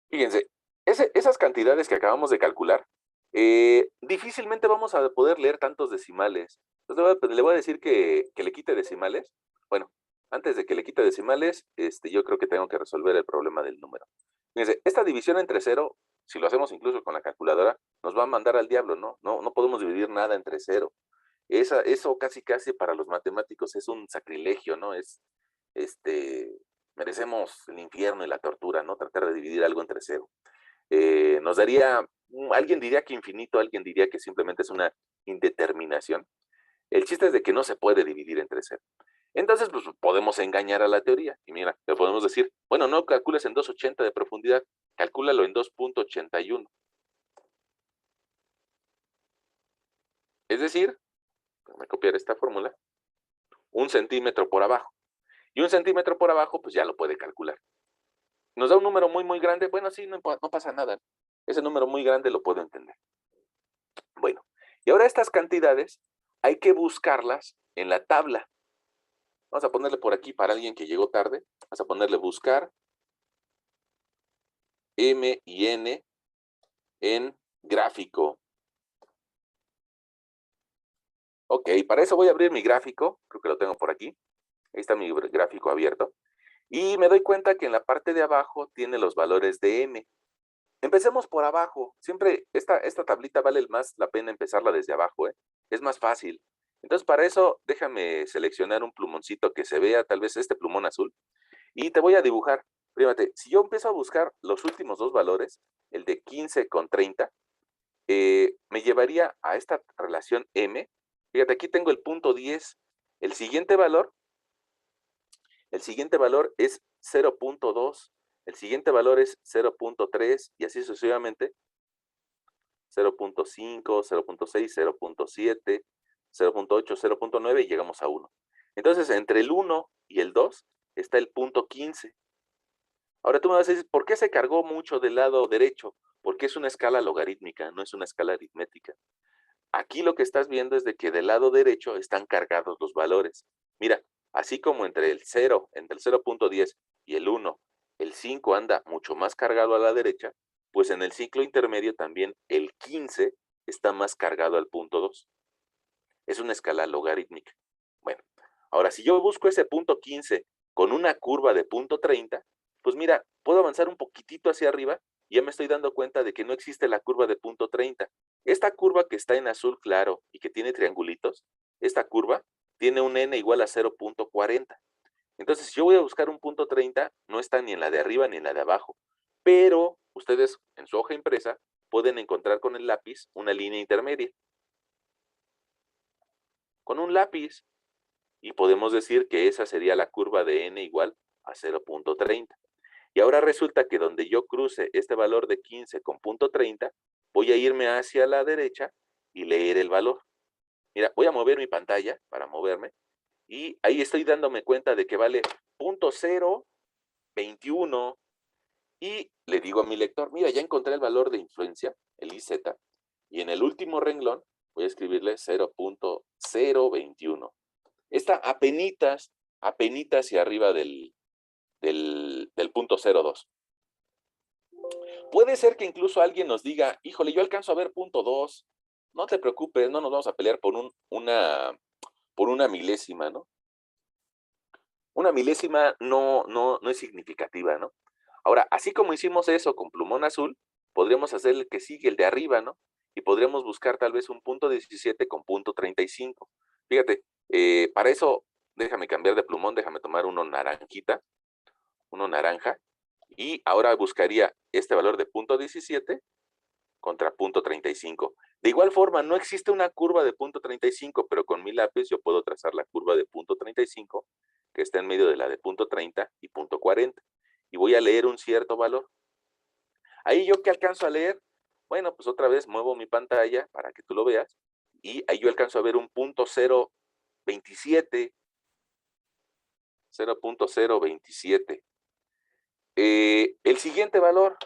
Fíjense, esas cantidades que acabamos de calcular, difícilmente vamos a poder leer tantos decimales. Entonces le voy a decir que le quite decimales. Bueno, antes de que le quite decimales, yo creo que tengo que resolver el problema del número. Fíjense, esta división entre 0, si lo hacemos incluso con la calculadora, nos va a mandar al diablo, ¿no? No podemos dividir nada entre 0. Eso casi para los matemáticos es un sacrilegio, ¿no? Merecemos el infierno y la tortura, ¿no? Tratar de dividir algo entre 0. Nos daría, alguien diría que infinito, alguien diría que simplemente es una indeterminación. El chiste es de que no se puede dividir entre 0. Entonces, pues podemos engañar a la teoría. Y mira, le podemos decir, bueno, no calcules en 2.80 de profundidad, calcúlalo en 2.81. Es decir, déjame copiar esta fórmula, 1 centímetro por abajo. Y 1 centímetro por abajo, pues ya lo puede calcular. ¿Nos da un número muy, muy grande? Bueno, sí, no pasa nada. Ese número muy grande lo puedo entender. Bueno, y ahora estas cantidades hay que buscarlas en la tabla. Vamos a ponerle por aquí para alguien que llegó tarde. Vamos a ponerle buscar M y N en gráfico. Ok, para eso voy a abrir mi gráfico. Creo que lo tengo por aquí. Ahí está mi gráfico abierto. Y me doy cuenta que en la parte de abajo tiene los valores de M. Empecemos por abajo. Siempre esta tablita vale más la pena empezarla desde abajo, ¿eh? Es más fácil. Entonces, para eso, déjame seleccionar un plumoncito que se vea, tal vez este plumón azul, y te voy a dibujar. Fíjate, si yo empiezo a buscar los últimos dos valores, el de 15 con 30, me llevaría a esta relación M. Fíjate, aquí tengo el punto 10. El siguiente valor, el siguiente valor es 0.2, el siguiente valor es 0.3 y así sucesivamente. 0.5, 0.6, 0.7, 0.8, 0.9 y llegamos a 1. Entonces, entre el 1 y el 2 está el punto 15. Ahora tú me vas a decir, ¿por qué se cargó mucho del lado derecho? Porque es una escala logarítmica, no es una escala aritmética. Aquí lo que estás viendo es de que del lado derecho están cargados los valores. Mira, así como entre el 0, entre el 0.10 y el 1, el 5 anda mucho más cargado a la derecha, pues en el ciclo intermedio también el 15 está más cargado al punto 2. Es una escala logarítmica. Bueno, ahora si yo busco ese punto 15 con una curva de punto 30, pues mira, puedo avanzar un poquitito hacia arriba y ya me estoy dando cuenta de que no existe la curva de punto 30. Esta curva que está en azul claro y que tiene triangulitos, esta curva tiene un n igual a 0.40. Entonces, si yo voy a buscar un punto 30, no está ni en la de arriba ni en la de abajo. Pero ustedes en su hoja impresa pueden encontrar con el lápiz una línea intermedia. Con un lápiz. Y podemos decir que esa sería la curva de n igual a 0.30. Y ahora resulta que donde yo cruce este valor de 15 con punto 30, voy a irme hacia la derecha y leer el valor. Mira, voy a mover mi pantalla para moverme y ahí estoy dándome cuenta de que vale 0.021 y le digo a mi lector, mira, ya encontré el valor de influencia, el IZ, y en el último renglón voy a escribirle 0.021. Está apenitas hacia arriba del punto 02. Puede ser que incluso alguien nos diga, híjole, yo alcanzo a ver punto 2. No te preocupes, no nos vamos a pelear por una milésima, ¿no? Una milésima no es significativa, ¿no? Ahora, así como hicimos eso con plumón azul, podríamos hacer el que sigue, el de arriba, ¿no? Y podríamos buscar tal vez un punto 17 con punto 35. Fíjate, para eso, déjame cambiar de plumón, déjame tomar uno naranjita, uno naranja, y ahora buscaría este valor de punto 17 contra punto 35. De igual forma, no existe una curva de punto 35, pero con mi lápiz yo puedo trazar la curva de punto 35, que está en medio de la de punto 30 y punto 40. Y voy a leer un cierto valor. Ahí yo que alcanzo a leer, bueno, pues otra vez muevo mi pantalla para que tú lo veas, y ahí yo alcanzo a ver un punto 0.27, 0.027. El siguiente valor,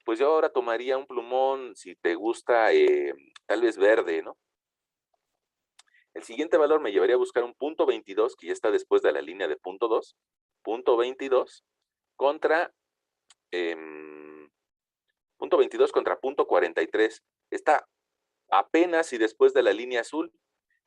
pues yo ahora tomaría un plumón, si te gusta, tal vez verde, ¿no? El siguiente valor me llevaría a buscar un punto 22, que ya está después de la línea de punto 2, punto 22 contra, punto 22 contra punto 43. Está apenas y después de la línea azul.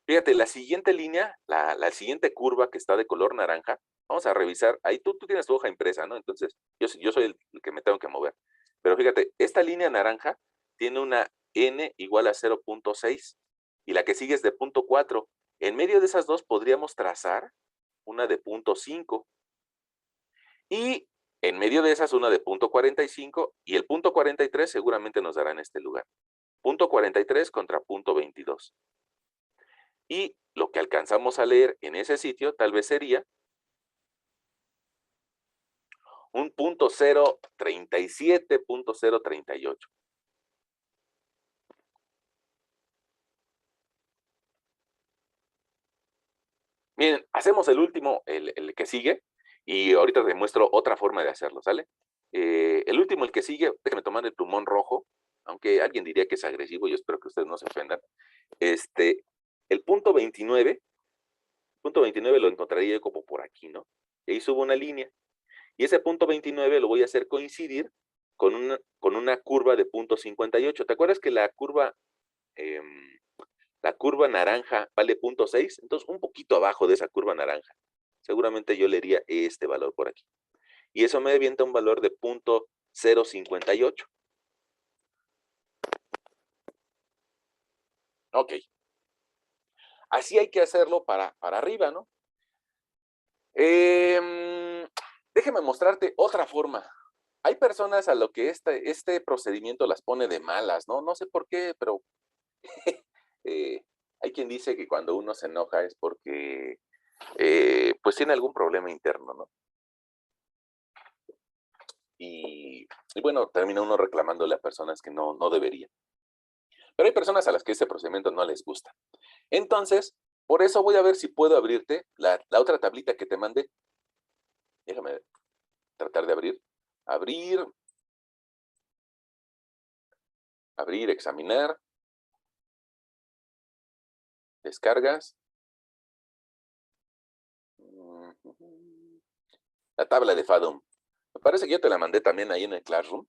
Fíjate, la siguiente línea, la siguiente curva que está de color naranja, vamos a revisar, ahí tú tienes tu hoja impresa, ¿no? Entonces, yo soy el que me tengo que mover. Pero fíjate, esta línea naranja tiene una n igual a 0.6 y la que sigue es de punto 4. En medio de esas dos podríamos trazar una de punto 5 y en medio de esas una de punto 45 y el punto 43 seguramente nos dará en este lugar. Punto 43 contra punto 22. Y lo que alcanzamos a leer en ese sitio tal vez sería un punto 0.37, punto 0.38. Miren, hacemos el último, el que sigue, y ahorita te muestro otra forma de hacerlo, ¿sale? El último, el que sigue, déjame tomar el plumón rojo, aunque alguien diría que es agresivo, yo espero que ustedes no se ofendan. El punto 29 lo encontraría yo como por aquí, ¿no? Y ahí subo una línea. Y ese punto 29 lo voy a hacer coincidir con una curva de punto 58. ¿Te acuerdas que la curva naranja vale punto 6? Entonces, un poquito abajo de esa curva naranja. Seguramente yo leería este valor por aquí. Y eso me avienta un valor de punto 0.58. Ok. Así hay que hacerlo para arriba, ¿no? Déjeme mostrarte otra forma. Hay personas a lo que este procedimiento las pone de malas, ¿no? No sé por qué, pero eh, hay quien dice que cuando uno se enoja es porque pues tiene algún problema interno, ¿no? Y bueno, termina uno reclamándole a personas que no debería. Pero hay personas a las que ese procedimiento no les gusta. Entonces, por eso voy a ver si puedo abrirte la otra tablita que te mandé. Déjame tratar de abrir. Abrir, abrir, examinar, descargas. La tabla de Fathom. Me parece que yo te la mandé también ahí en el Classroom.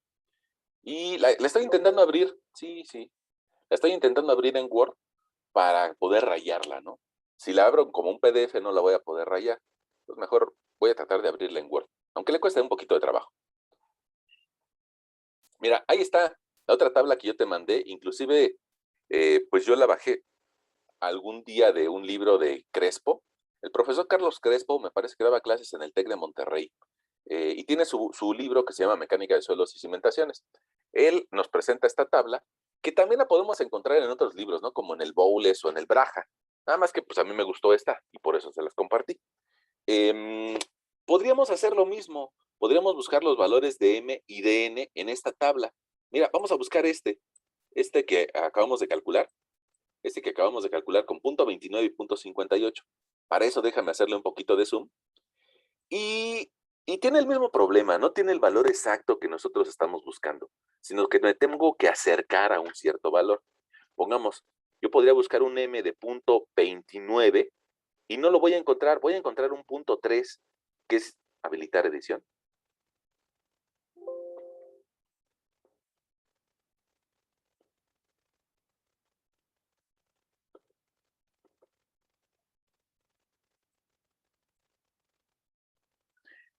Y la estoy intentando abrir. Sí, sí. La estoy intentando abrir en Word para poder rayarla, ¿no? Si la abro como un PDF no la voy a poder rayar. Pues mejor voy a tratar de abrirla en Word. Aunque le cueste un poquito de trabajo. Mira, ahí está la otra tabla que yo te mandé. Inclusive, pues yo la bajé algún día de un libro de Crespo. El profesor Carlos Crespo me parece que daba clases en el TEC de Monterrey. Y tiene su libro que se llama Mecánica de Suelos y Cimentaciones. Él nos presenta esta tabla, que también la podemos encontrar en otros libros, ¿no? Como en el Bowles o en el Braja. Nada más que pues a mí me gustó esta y por eso se las compartí. Em, Podríamos hacer lo mismo. Podríamos buscar los valores de M y de N en esta tabla. Mira, vamos a buscar este que acabamos de calcular. Este que acabamos de calcular con punto 29 y punto 58. Para eso déjame hacerle un poquito de zoom. Y tiene el mismo problema, no tiene el valor exacto que nosotros estamos buscando, sino que me tengo que acercar a un cierto valor. Pongamos, yo podría buscar un M de punto 29 y no lo voy a encontrar un punto 3, que es habilitar edición.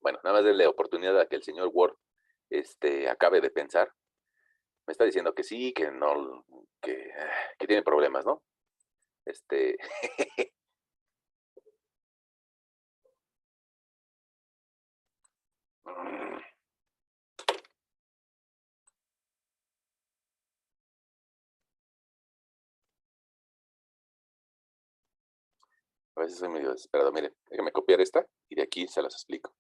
Bueno, nada más darle oportunidad a que el señor Word acabe de pensar. Me está diciendo que sí, que no, que tiene problemas, ¿no? Este, a veces soy medio desesperado. Miren, déjenme copiar esta y de aquí se las explico.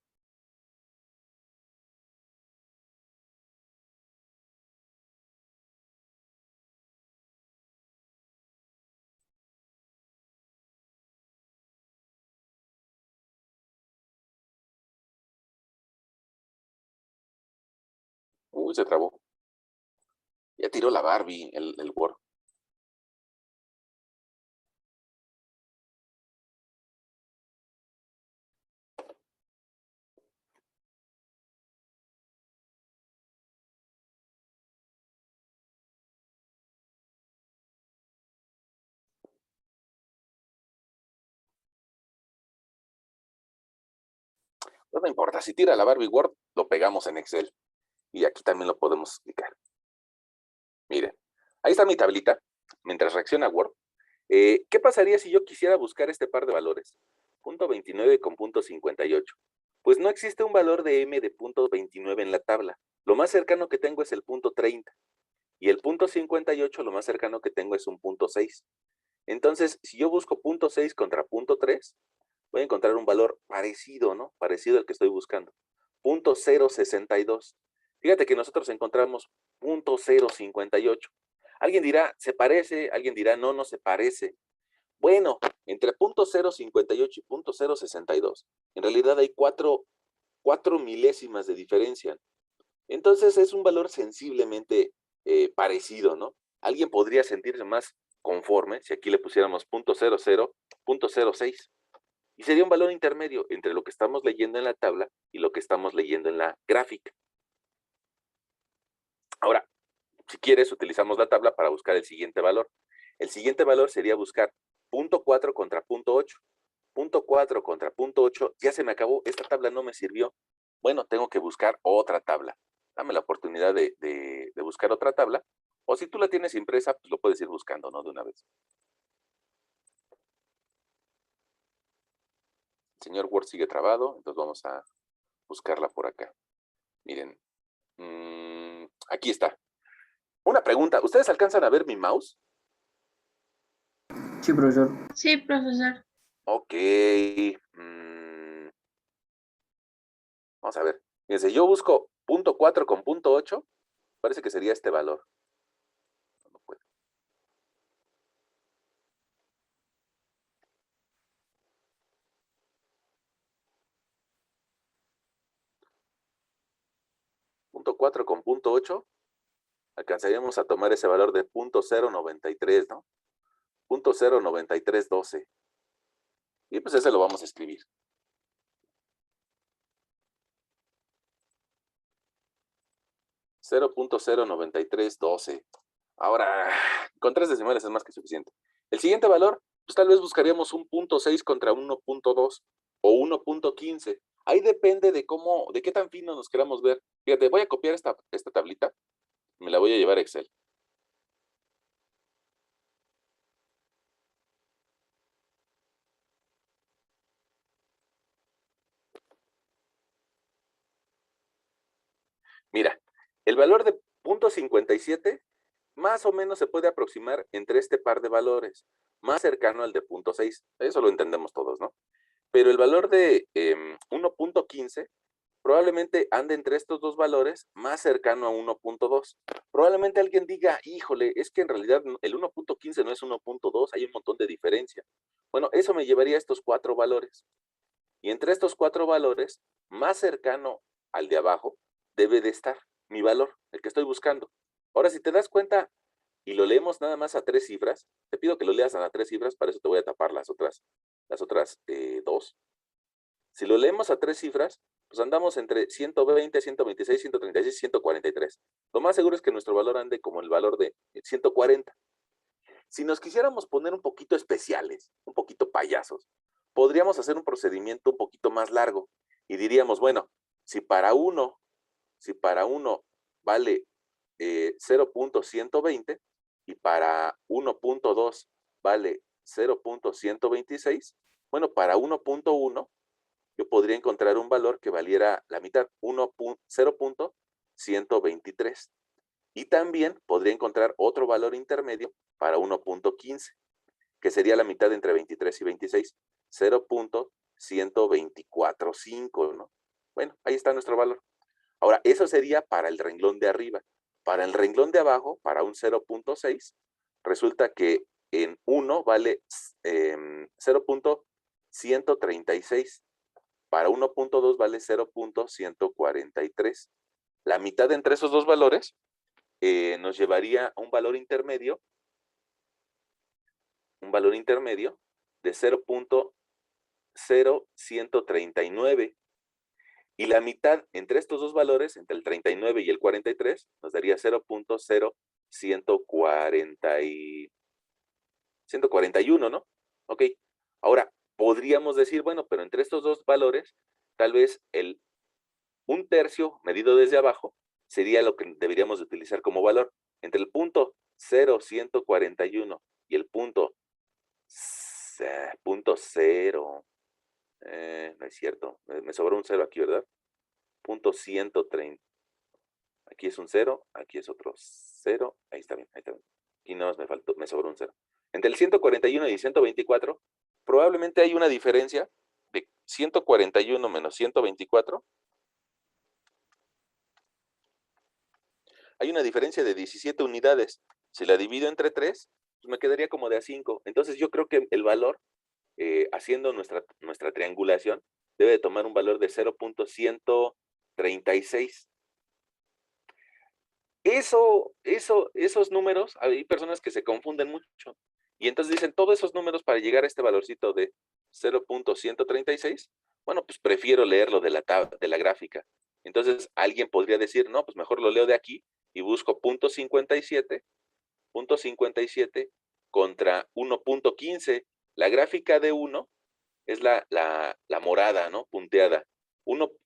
Uy, se trabó. Ya tiró la Barbie, el Word. Pues no importa, si tira la Barbie Word, lo pegamos en Excel. Y aquí también lo podemos explicar. Miren, ahí está mi tablita, mientras reacciona Word. ¿Qué pasaría si yo quisiera buscar este par de valores? Punto 29 con punto 58. Pues no existe un valor de M de punto 29 en la tabla. Lo más cercano que tengo es el punto 30. Y el punto 58 lo más cercano que tengo es un punto 6. Entonces, si yo busco punto 6 contra punto 3, voy a encontrar un valor parecido, ¿no? Parecido al que estoy buscando. Punto 062. Fíjate que nosotros encontramos punto 058. Alguien dirá, ¿se parece? Alguien dirá, no, no se parece. Bueno, entre punto 058 y punto 062, en realidad hay cuatro milésimas de diferencia. Entonces es un valor sensiblemente parecido, ¿no? Alguien podría sentirse más conforme si aquí le pusiéramos punto 00, punto 06. Y sería un valor intermedio entre lo que estamos leyendo en la tabla y lo que estamos leyendo en la gráfica. Ahora, si quieres, utilizamos la tabla para buscar el siguiente valor. El siguiente valor sería buscar punto 4 contra punto 8. Punto 4 contra punto 8. Ya se me acabó, esta tabla no me sirvió. Bueno, tengo que buscar otra tabla. Dame la oportunidad de buscar otra tabla. O si tú la tienes impresa, pues lo puedes ir buscando, ¿no? De una vez. El señor Word sigue trabado, entonces vamos a buscarla por acá. Miren. Aquí está. Una pregunta. ¿Ustedes alcanzan a ver mi mouse? Sí, profesor. Sí, profesor. Ok. Vamos a ver. Fíjense, yo busco punto 4 con punto 8. Parece que sería este valor. No puedo. Punto 4 con punto 8. Alcanzaríamos a tomar ese valor de punto 0.93, ¿no? Punto 0.9312. Y pues ese lo vamos a escribir. 0.09312. Ahora, con 3 decimales es más que suficiente. El siguiente valor, pues tal vez buscaríamos un punto 6 contra 1.2 o 1.15. Ahí depende de cómo, de qué tan fino nos queramos ver. Fíjate, voy a copiar esta tablita, me la voy a llevar a Excel. Mira, el valor de 0.57 más o menos se puede aproximar entre este par de valores, más cercano al de 0.6. Eso lo entendemos todos, ¿no? Pero el valor de 1.15 probablemente ande entre estos dos valores más cercano a 1.2. Probablemente alguien diga, híjole, es que en realidad el 1.15 no es 1.2, hay un montón de diferencia. Bueno, eso me llevaría a estos 4 valores. Y entre estos 4 valores, más cercano al de abajo, debe de estar mi valor, el que estoy buscando. Ahora, si te das cuenta y lo leemos nada más a 3 cifras, te pido que lo leas a 3 cifras, para eso te voy a tapar las otras 2. Si lo leemos a 3 cifras, pues andamos entre 120, 126, 136, 143. Lo más seguro es que nuestro valor ande como el valor de 140. Si nos quisiéramos poner un poquito especiales, un poquito payasos, podríamos hacer un procedimiento un poquito más largo y diríamos, bueno, si para uno vale 0.120 y para 1.2 vale 0.126, bueno, para 1.1 yo podría encontrar un valor que valiera la mitad, 0.123. Y también podría encontrar otro valor intermedio para 1.15, que sería la mitad entre 23 y 26, 0.1245, ¿no? Bueno, ahí está nuestro valor. Ahora, eso sería para el renglón de arriba. Para el renglón de abajo, para un 0.6, resulta que en 1 vale 0.136. Para 1.2 vale 0.143. La mitad entre esos dos valores nos llevaría a un valor intermedio de 0.0139. Y la mitad entre estos dos valores, entre el 39 y el 43, nos daría 0.141, ¿no? Ok. Ahora, podríamos decir, bueno, pero entre estos dos valores, tal vez un tercio medido desde abajo sería lo que deberíamos de utilizar como valor. Entre el punto 0.141 y el punto 0, no es cierto, me sobró un 0 aquí, ¿verdad? Punto 130. Aquí es un 0, aquí es otro 0, ahí está bien, ahí está bien. Aquí nada más me sobró un 0. Entre el 141 y 124, probablemente hay una diferencia de 141 menos 124. Hay una diferencia de 17 unidades. Si la divido entre 3, pues me quedaría como de a 5. Entonces yo creo que el valor, haciendo nuestra triangulación, debe de tomar un valor de 0.136. Esos números, hay personas que se confunden mucho. Y entonces dicen, todos esos números para llegar a este valorcito de 0.136, bueno, pues prefiero leerlo de la gráfica. Entonces alguien podría decir, no, pues mejor lo leo de aquí y busco punto 57 contra 1.15. La gráfica de 1 es la morada, ¿no? Punteada.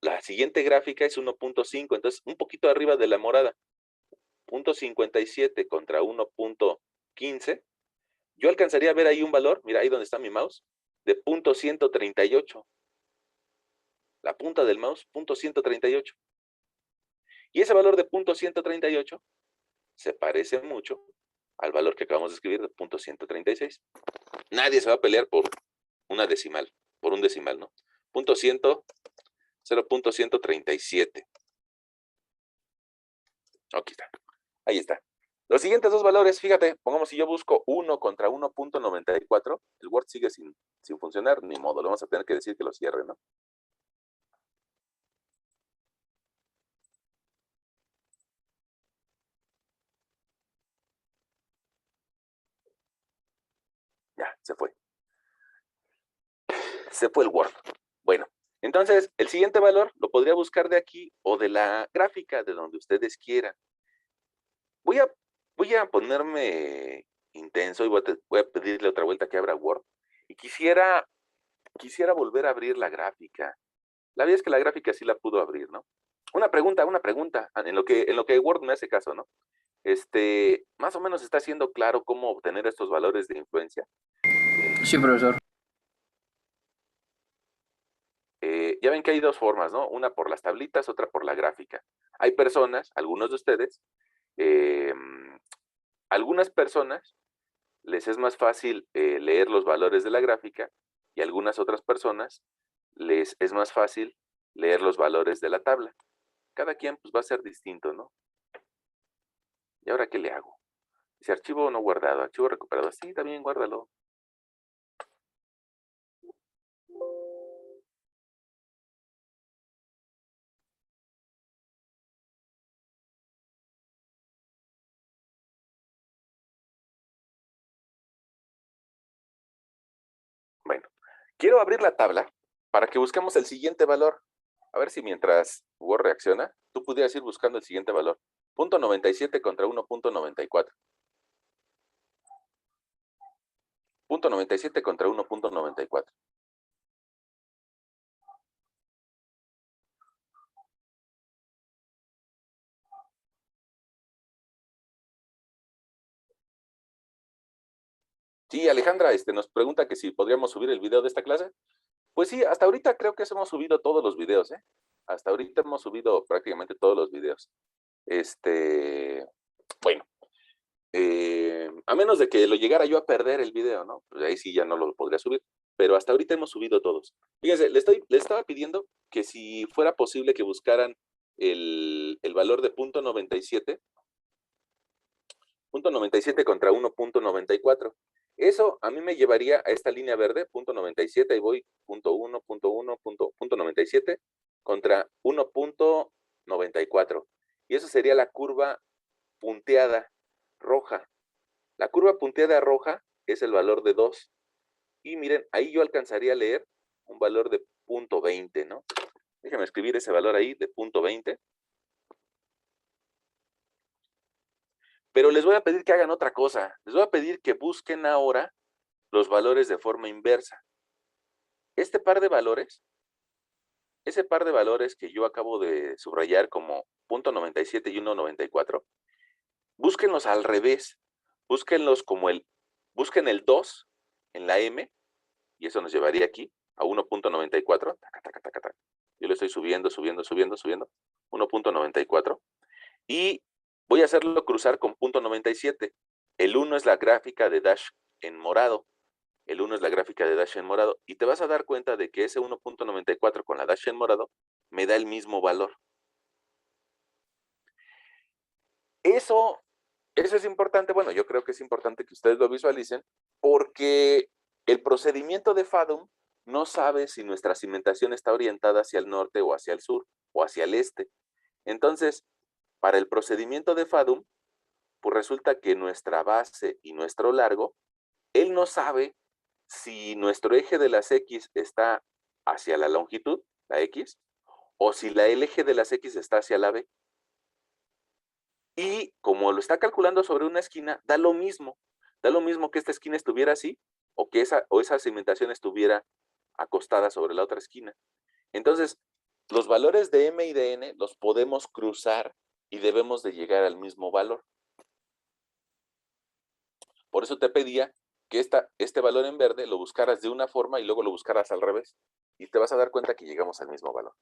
La siguiente gráfica es 1.5, entonces un poquito arriba de la morada. 0.57 contra 1.15. Yo alcanzaría a ver ahí un valor, mira ahí donde está mi mouse, de 0.138. la punta del mouse, 0.138. Y ese valor de 0.138 se parece mucho al valor que acabamos de escribir de 0.136. Nadie se va a pelear por una decimal, por un decimal, ¿no? 0.137. Aquí está. Ahí está. Los siguientes dos valores, fíjate, pongamos si yo busco 1 contra 1.94, el Word sigue sin funcionar, ni modo, le vamos a tener que decir que lo cierre, ¿no? Ya, se fue. Se fue el Word. Bueno, entonces el siguiente valor lo podría buscar de aquí o de la gráfica, de donde ustedes quieran. Voy a ponerme intenso y voy a pedirle otra vuelta que abra Word. Y quisiera volver a abrir la gráfica. La verdad es que la gráfica sí la pudo abrir, ¿no? Una pregunta, en lo que Word me hace caso, ¿no? Más o menos está siendo claro cómo obtener estos valores de influencia. Sí, profesor. Ya ven que hay dos formas, ¿no? Una por las tablitas, otra por la gráfica. Hay personas, algunos de ustedes, algunas personas les es más fácil leer los valores de la gráfica y algunas otras personas les es más fácil leer los valores de la tabla. Cada quien pues va a ser distinto, ¿no? ¿Y ahora qué le hago? Dice archivo no guardado, archivo recuperado. Sí, también guárdalo. Bueno, quiero abrir la tabla para que busquemos el siguiente valor. A ver si mientras Word reacciona, tú pudieras ir buscando el siguiente valor. 0.97 contra 1.94. 0.97 contra 1.94. Sí, Alejandra, nos pregunta que si podríamos subir el video de esta clase. Pues sí, hasta ahorita creo que hemos subido todos los videos, ¿eh? Hasta ahorita hemos subido prácticamente todos los videos. Bueno, a menos de que lo llegara yo a perder el video, ¿no? Pues ahí sí ya no lo podría subir. Pero hasta ahorita hemos subido todos. Fíjense, le estaba pidiendo que si fuera posible que buscaran el valor de 0.97, 0.97 contra 1.94. Eso a mí me llevaría a esta línea verde, 0.97, y voy 0.1, 0.1, 0.97 contra 1.94. Y eso sería la curva punteada roja. La curva punteada roja es el valor de 2. Y miren, ahí yo alcanzaría a leer un valor de 0.20, ¿no? Déjenme escribir ese valor ahí de 0.20. Pero les voy a pedir que hagan otra cosa. Les voy a pedir que busquen ahora los valores de forma inversa. Este par de valores, ese par de valores que yo acabo de subrayar como 0.97 y 1.94, búsquenlos al revés. Búsquenlos como busquen el 2 en la M, y eso nos llevaría aquí a 1.94. Yo le estoy subiendo, 1.94. Y voy a hacerlo cruzar con 0.97. El 1 es la gráfica de Dash en morado. El 1 es la gráfica de Dash en morado. Y te vas a dar cuenta de que ese 1.94 con la Dash en morado me da el mismo valor. Eso es importante. Bueno, yo creo que es importante que ustedes lo visualicen porque el procedimiento de FADUM no sabe si nuestra cimentación está orientada hacia el norte o hacia el sur o hacia el este. Entonces, para el procedimiento de FADUM, pues resulta que nuestra base y nuestro largo, él no sabe si nuestro eje de las X está hacia la longitud, la X, o si el eje de las X está hacia la B. Y como lo está calculando sobre una esquina, da lo mismo que esta esquina estuviera así, o que esa cimentación estuviera acostada sobre la otra esquina. Entonces, los valores de M y de N los podemos cruzar y debemos de llegar al mismo valor. Por eso te pedía que este valor en verde lo buscaras de una forma y luego lo buscaras al revés. y te vas a dar cuenta que llegamos al mismo valor.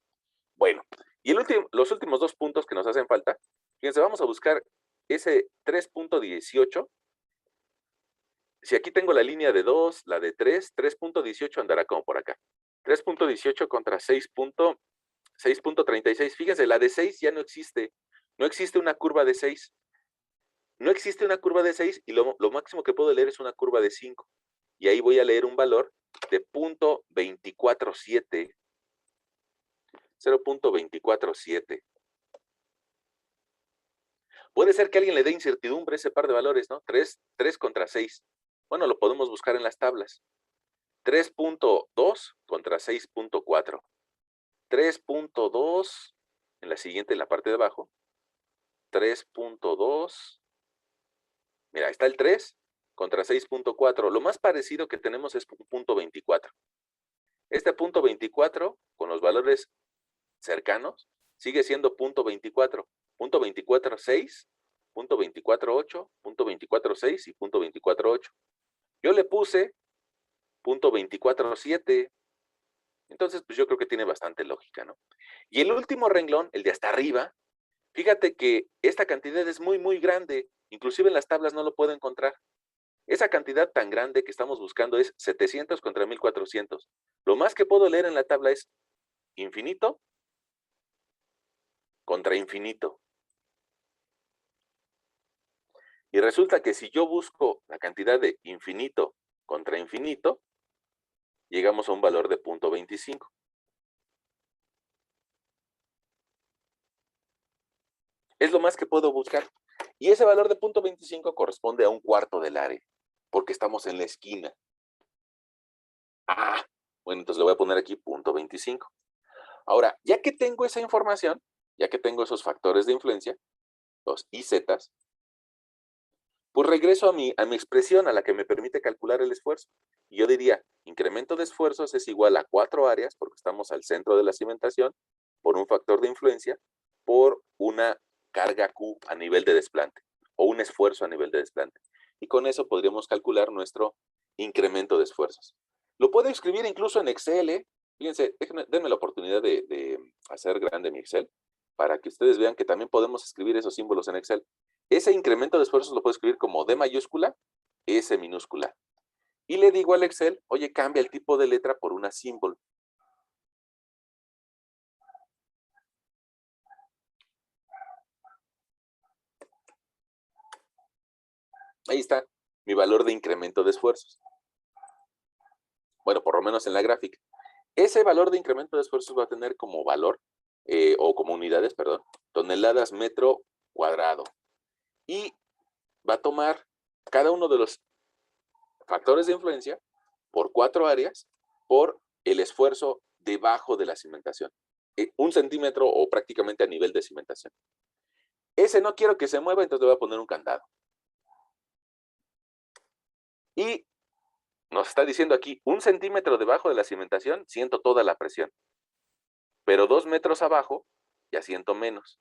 Bueno, y los últimos 2 puntos que nos hacen falta, fíjense, vamos a buscar ese 3.18. Si aquí tengo la línea de 2, la de 3, 3.18 andará como por acá. 3.18 contra 6.36. Fíjense, la de 6 ya no existe. No existe una curva de 6. No existe una curva de 6 y lo máximo que puedo leer es una curva de 5. Y ahí voy a leer un valor de 0.247. 0.247. Puede ser que alguien le dé incertidumbre a ese par de valores, ¿no? 3 contra 6. Bueno, lo podemos buscar en las tablas. 3.2 contra 6.4. 3.2, en la siguiente, en la parte de abajo. 3.2. Mira, está el 3 contra 6.4. Lo más parecido que tenemos es 0.24. Este 0.24, con los valores cercanos, sigue siendo 0.24. 0.246, 0.248, 0.246 y 0.248. Yo le puse 0.247. Entonces, pues yo creo que tiene bastante lógica, ¿no? Y el último renglón, el de hasta arriba, fíjate que esta cantidad es muy, muy grande. Inclusive en las tablas no lo puedo encontrar. Esa cantidad tan grande que estamos buscando es 700 contra 1400. Lo más que puedo leer en la tabla es infinito contra infinito. Y resulta que si yo busco la cantidad de infinito contra infinito, llegamos a un valor de 0.25. Es lo más que puedo buscar. Y ese valor de 0.25 corresponde a un cuarto del área, porque estamos en la esquina. Ah, bueno, entonces le voy a poner aquí 0.25. Ahora, ya que tengo esa información, ya que tengo esos factores de influencia, los IZ, pues regreso a mi expresión, a la que me permite calcular el esfuerzo. Y yo diría, incremento de esfuerzos es igual a 4 áreas, porque estamos al centro de la cimentación, por un factor de influencia, por una carga Q a nivel de desplante, o un esfuerzo a nivel de desplante. Y con eso podríamos calcular nuestro incremento de esfuerzos. Lo puedo escribir incluso en Excel, ¿eh? Fíjense, denme la oportunidad de hacer grande mi Excel, para que ustedes vean que también podemos escribir esos símbolos en Excel. Ese incremento de esfuerzos lo puedo escribir como D mayúscula, S minúscula. Y le digo al Excel, oye, cambia el tipo de letra por una símbolo. Ahí está mi valor de incremento de esfuerzos. Bueno, por lo menos en la gráfica. Ese valor de incremento de esfuerzos va a tener como valor, o como unidades, perdón, toneladas metro cuadrado. Y va a tomar cada uno de los factores de influencia por 4 áreas por el esfuerzo debajo de la cimentación. 1 centímetro o prácticamente a nivel de cimentación. Ese no quiero que se mueva, entonces le voy a poner un candado. Y nos está diciendo aquí, 1 centímetro debajo de la cimentación, siento toda la presión. Pero 2 metros abajo, ya siento menos.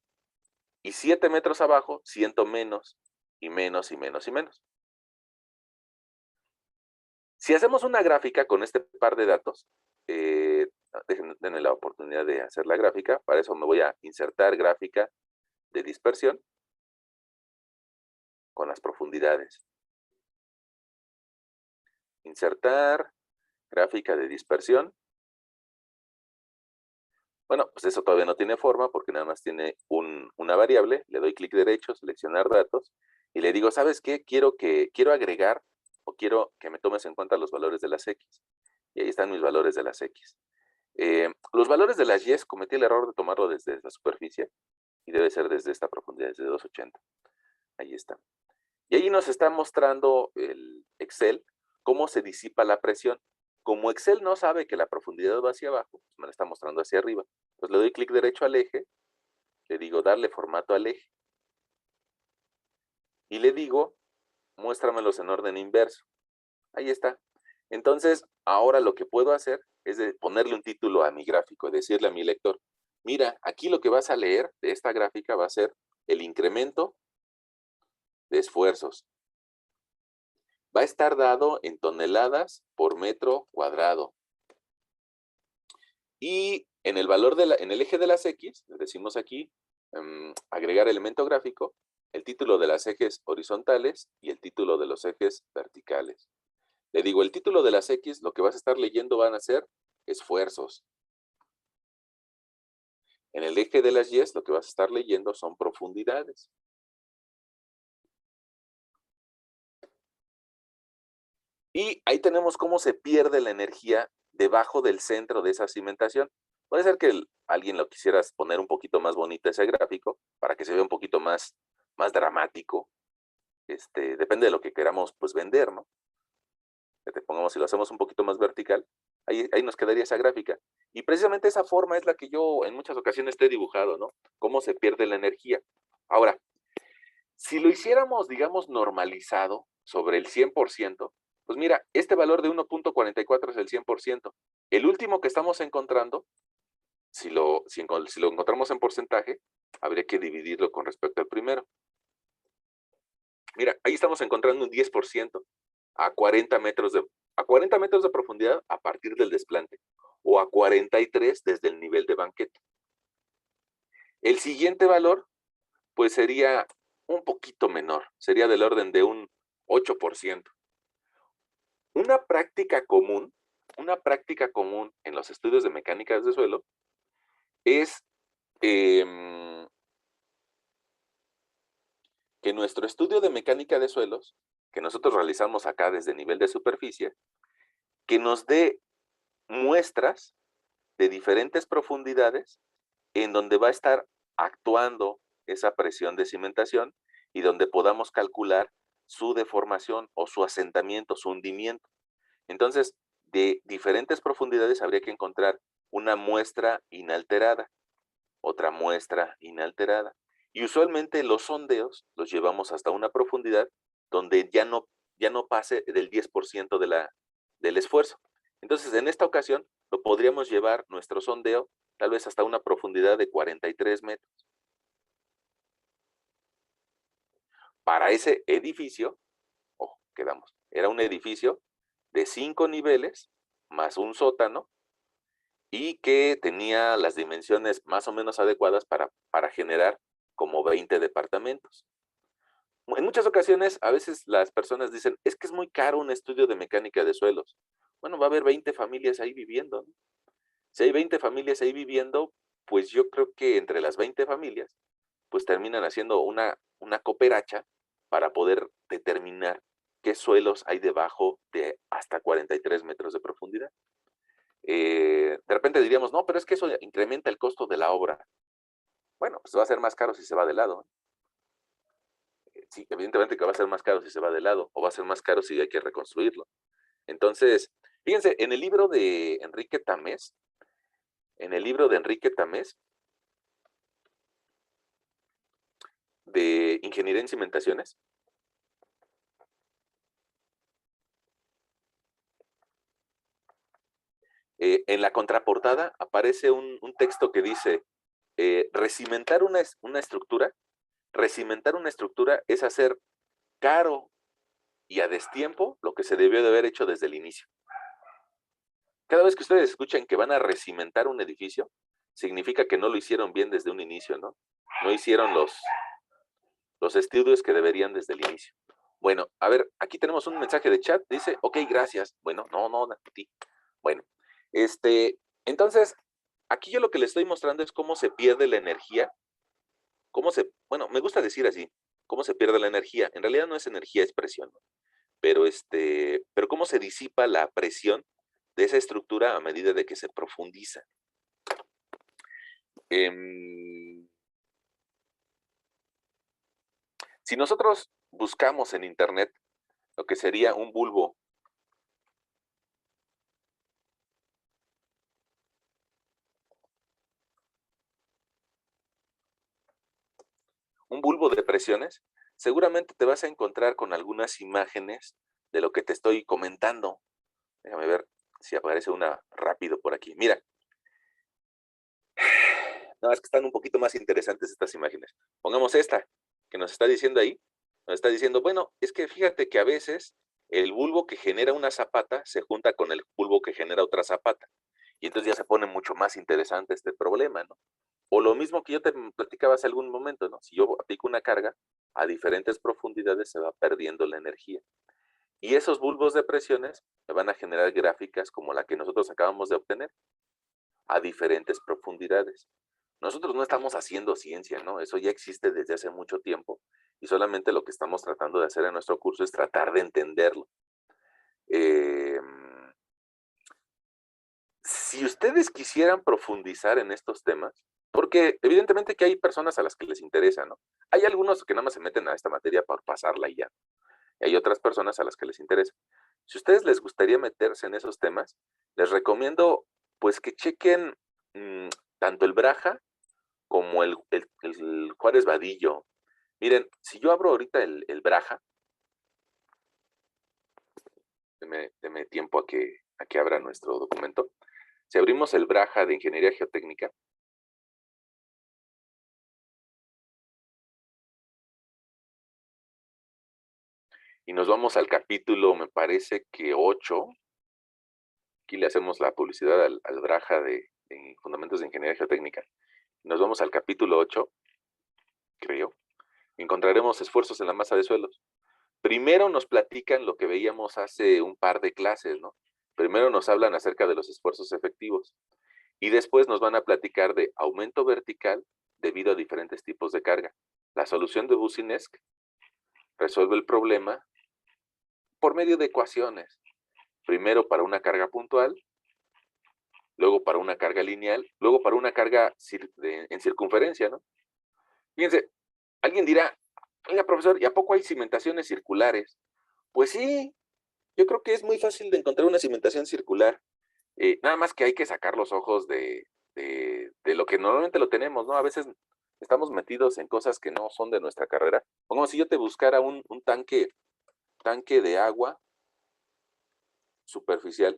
Y 7 metros abajo, siento menos, y menos, y menos, y menos. Si hacemos una gráfica con este par de datos, denme la oportunidad de hacer la gráfica. Para eso me voy a insertar gráfica de dispersión con las profundidades. Insertar gráfica de dispersión. Bueno, pues eso todavía no tiene forma porque nada más tiene una variable. Le doy clic derecho, seleccionar datos y le digo, ¿sabes qué? Quiero agregar o quiero que me tomes en cuenta los valores de las X. Y ahí están mis valores de las X. Los valores de las Y cometí el error de tomarlo desde la superficie y debe ser desde esta profundidad, desde 280. Ahí está. Y ahí nos está mostrando el Excel cómo se disipa la presión. Como Excel no sabe que la profundidad va hacia abajo, pues me la está mostrando hacia arriba. Entonces le doy clic derecho al eje, le digo darle formato al eje. Y le digo, muéstramelos en orden inverso. Ahí está. Entonces, ahora lo que puedo hacer es ponerle un título a mi gráfico, decirle a mi lector, mira, aquí lo que vas a leer de esta gráfica va a ser el incremento de esfuerzos. Va a estar dado en toneladas por metro cuadrado. Y en el valor en el eje de las X, le decimos aquí, agregar elemento gráfico, el título de las ejes horizontales y el título de los ejes verticales. Le digo, el título de las X, lo que vas a estar leyendo van a ser esfuerzos. En el eje de las Y, lo que vas a estar leyendo son profundidades. Y ahí tenemos cómo se pierde la energía debajo del centro de esa cimentación. Puede ser que alguien lo quisieras poner un poquito más bonito ese gráfico, para que se vea un poquito más dramático. Depende de lo que queramos pues vender, ¿no? Que te pongamos, si lo hacemos un poquito más vertical, ahí nos quedaría esa gráfica. Y precisamente esa forma es la que yo en muchas ocasiones te he dibujado, ¿no? Cómo se pierde la energía. Ahora, si lo hiciéramos, digamos, normalizado sobre el 100%, pues mira, este valor de 1.44 es el 100%. El último que estamos encontrando, si lo encontramos en porcentaje, habría que dividirlo con respecto al primero. Mira, ahí estamos encontrando un 10% a 40 metros de profundidad a partir del desplante, o a 43 desde el nivel de banqueta. El siguiente valor, pues sería un poquito menor, sería del orden de un 8%. Una práctica común en los estudios de mecánicas de suelo es que nuestro estudio de mecánica de suelos, que nosotros realizamos acá desde nivel de superficie, que nos dé muestras de diferentes profundidades en donde va a estar actuando esa presión de cimentación y donde podamos calcular su deformación o su asentamiento, su hundimiento. Entonces, de diferentes profundidades habría que encontrar una muestra inalterada, otra muestra inalterada. Y usualmente los sondeos los llevamos hasta una profundidad donde ya no pase del 10% del esfuerzo. Entonces, en esta ocasión, lo podríamos llevar nuestro sondeo tal vez hasta una profundidad de 43 metros. Para ese edificio, ojo, quedamos, era un edificio de 5 niveles más un sótano y que tenía las dimensiones más o menos adecuadas para generar como 20 departamentos. En muchas ocasiones, a veces las personas dicen, es que es muy caro un estudio de mecánica de suelos. Bueno, va a haber 20 familias ahí viviendo, ¿no? Si hay 20 familias ahí viviendo, pues yo creo que entre las 20 familias, pues terminan haciendo una cooperacha para poder determinar qué suelos hay debajo de hasta 43 metros de profundidad. De repente diríamos, no, pero es que eso incrementa el costo de la obra. Bueno, pues va a ser más caro si se va de lado. Sí, evidentemente que va a ser más caro si se va de lado, o va a ser más caro si hay que reconstruirlo. Entonces, fíjense, en el libro de Enrique Tamés, de Ingeniería en Cimentaciones, en la contraportada aparece un texto que dice, recimentar una estructura es hacer caro y a destiempo lo que se debió de haber hecho desde el inicio. Cada vez que ustedes escuchan que van a recimentar un edificio, significa que no lo hicieron bien desde un inicio, ¿no? No hicieron los estudios que deberían desde el inicio. Bueno, a ver, aquí tenemos un mensaje de chat, dice, ok, gracias. Bueno, no, a ti. Bueno, entonces, aquí yo lo que les estoy mostrando es cómo se pierde la energía, bueno, me gusta decir así, cómo se pierde la energía. En realidad no es energía, es presión, ¿no? Pero cómo se disipa la presión de esa estructura a medida de que se profundiza. Si nosotros buscamos en internet lo que sería un bulbo de presiones, seguramente te vas a encontrar con algunas imágenes de lo que te estoy comentando. Déjame ver si aparece una rápido por aquí. Mira. No, es que están un poquito más interesantes estas imágenes. Pongamos esta, que nos está diciendo ahí. Nos está diciendo, bueno, es que fíjate que a veces el bulbo que genera una zapata se junta con el bulbo que genera otra zapata. Y entonces ya se pone mucho más interesante este problema, ¿no? O lo mismo que yo te platicaba hace algún momento, ¿no? Si yo aplico una carga, a diferentes profundidades se va perdiendo la energía. Y esos bulbos de presiones me van a generar gráficas como la que nosotros acabamos de obtener, a diferentes profundidades. Nosotros no estamos haciendo ciencia, ¿no? Eso ya existe desde hace mucho tiempo y solamente lo que estamos tratando de hacer en nuestro curso es tratar de entenderlo. Eh, si ustedes quisieran profundizar en estos temas, porque evidentemente que hay personas a las que les interesa, ¿no? Hay algunos que nada más se meten a esta materia por pasarla y ya. Y hay otras personas a las que les interesa. Si a ustedes les gustaría meterse en esos temas, les recomiendo pues que chequen tanto el Braja como el Juárez Vadillo. Miren, si yo abro ahorita el Braja, deme tiempo a que abra nuestro documento. Si abrimos el Braja de Ingeniería Geotécnica, y nos vamos al capítulo, me parece que 8, aquí le hacemos la publicidad al Braja de Fundamentos de Ingeniería Geotécnica, nos vamos al capítulo 8, creo, y encontraremos esfuerzos en la masa de suelos. Primero nos platican lo que veíamos hace un par de clases, ¿no? Primero nos hablan acerca de los esfuerzos efectivos y después nos van a platicar de aumento vertical debido a diferentes tipos de carga. La solución de Boussinesq resuelve el problema por medio de ecuaciones. Primero para una carga puntual, luego para una carga lineal, luego para una carga en circunferencia, ¿no? Fíjense, alguien dirá, oiga, profesor, ¿y a poco hay cimentaciones circulares? Pues sí, yo creo que es muy fácil de encontrar una cimentación circular. Nada más que hay que sacar los ojos de lo que normalmente lo tenemos, ¿no? A veces estamos metidos en cosas que no son de nuestra carrera. Como si yo te buscara un tanque de agua superficial.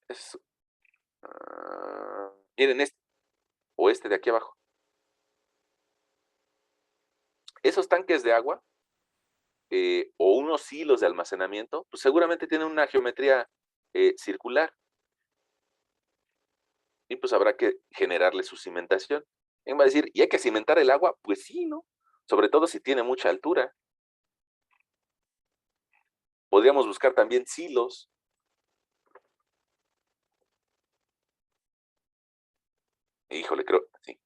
Es, miren este, o este de aquí abajo. Esos tanques de agua o unos hilos de almacenamiento, pues seguramente tienen una geometría circular y pues habrá que generarle su cimentación. ¿Quién va a decir, y hay que cimentar el agua? Pues sí, ¿no? Sobre todo si tiene mucha altura. Podríamos buscar también silos. Híjole, creo, sí.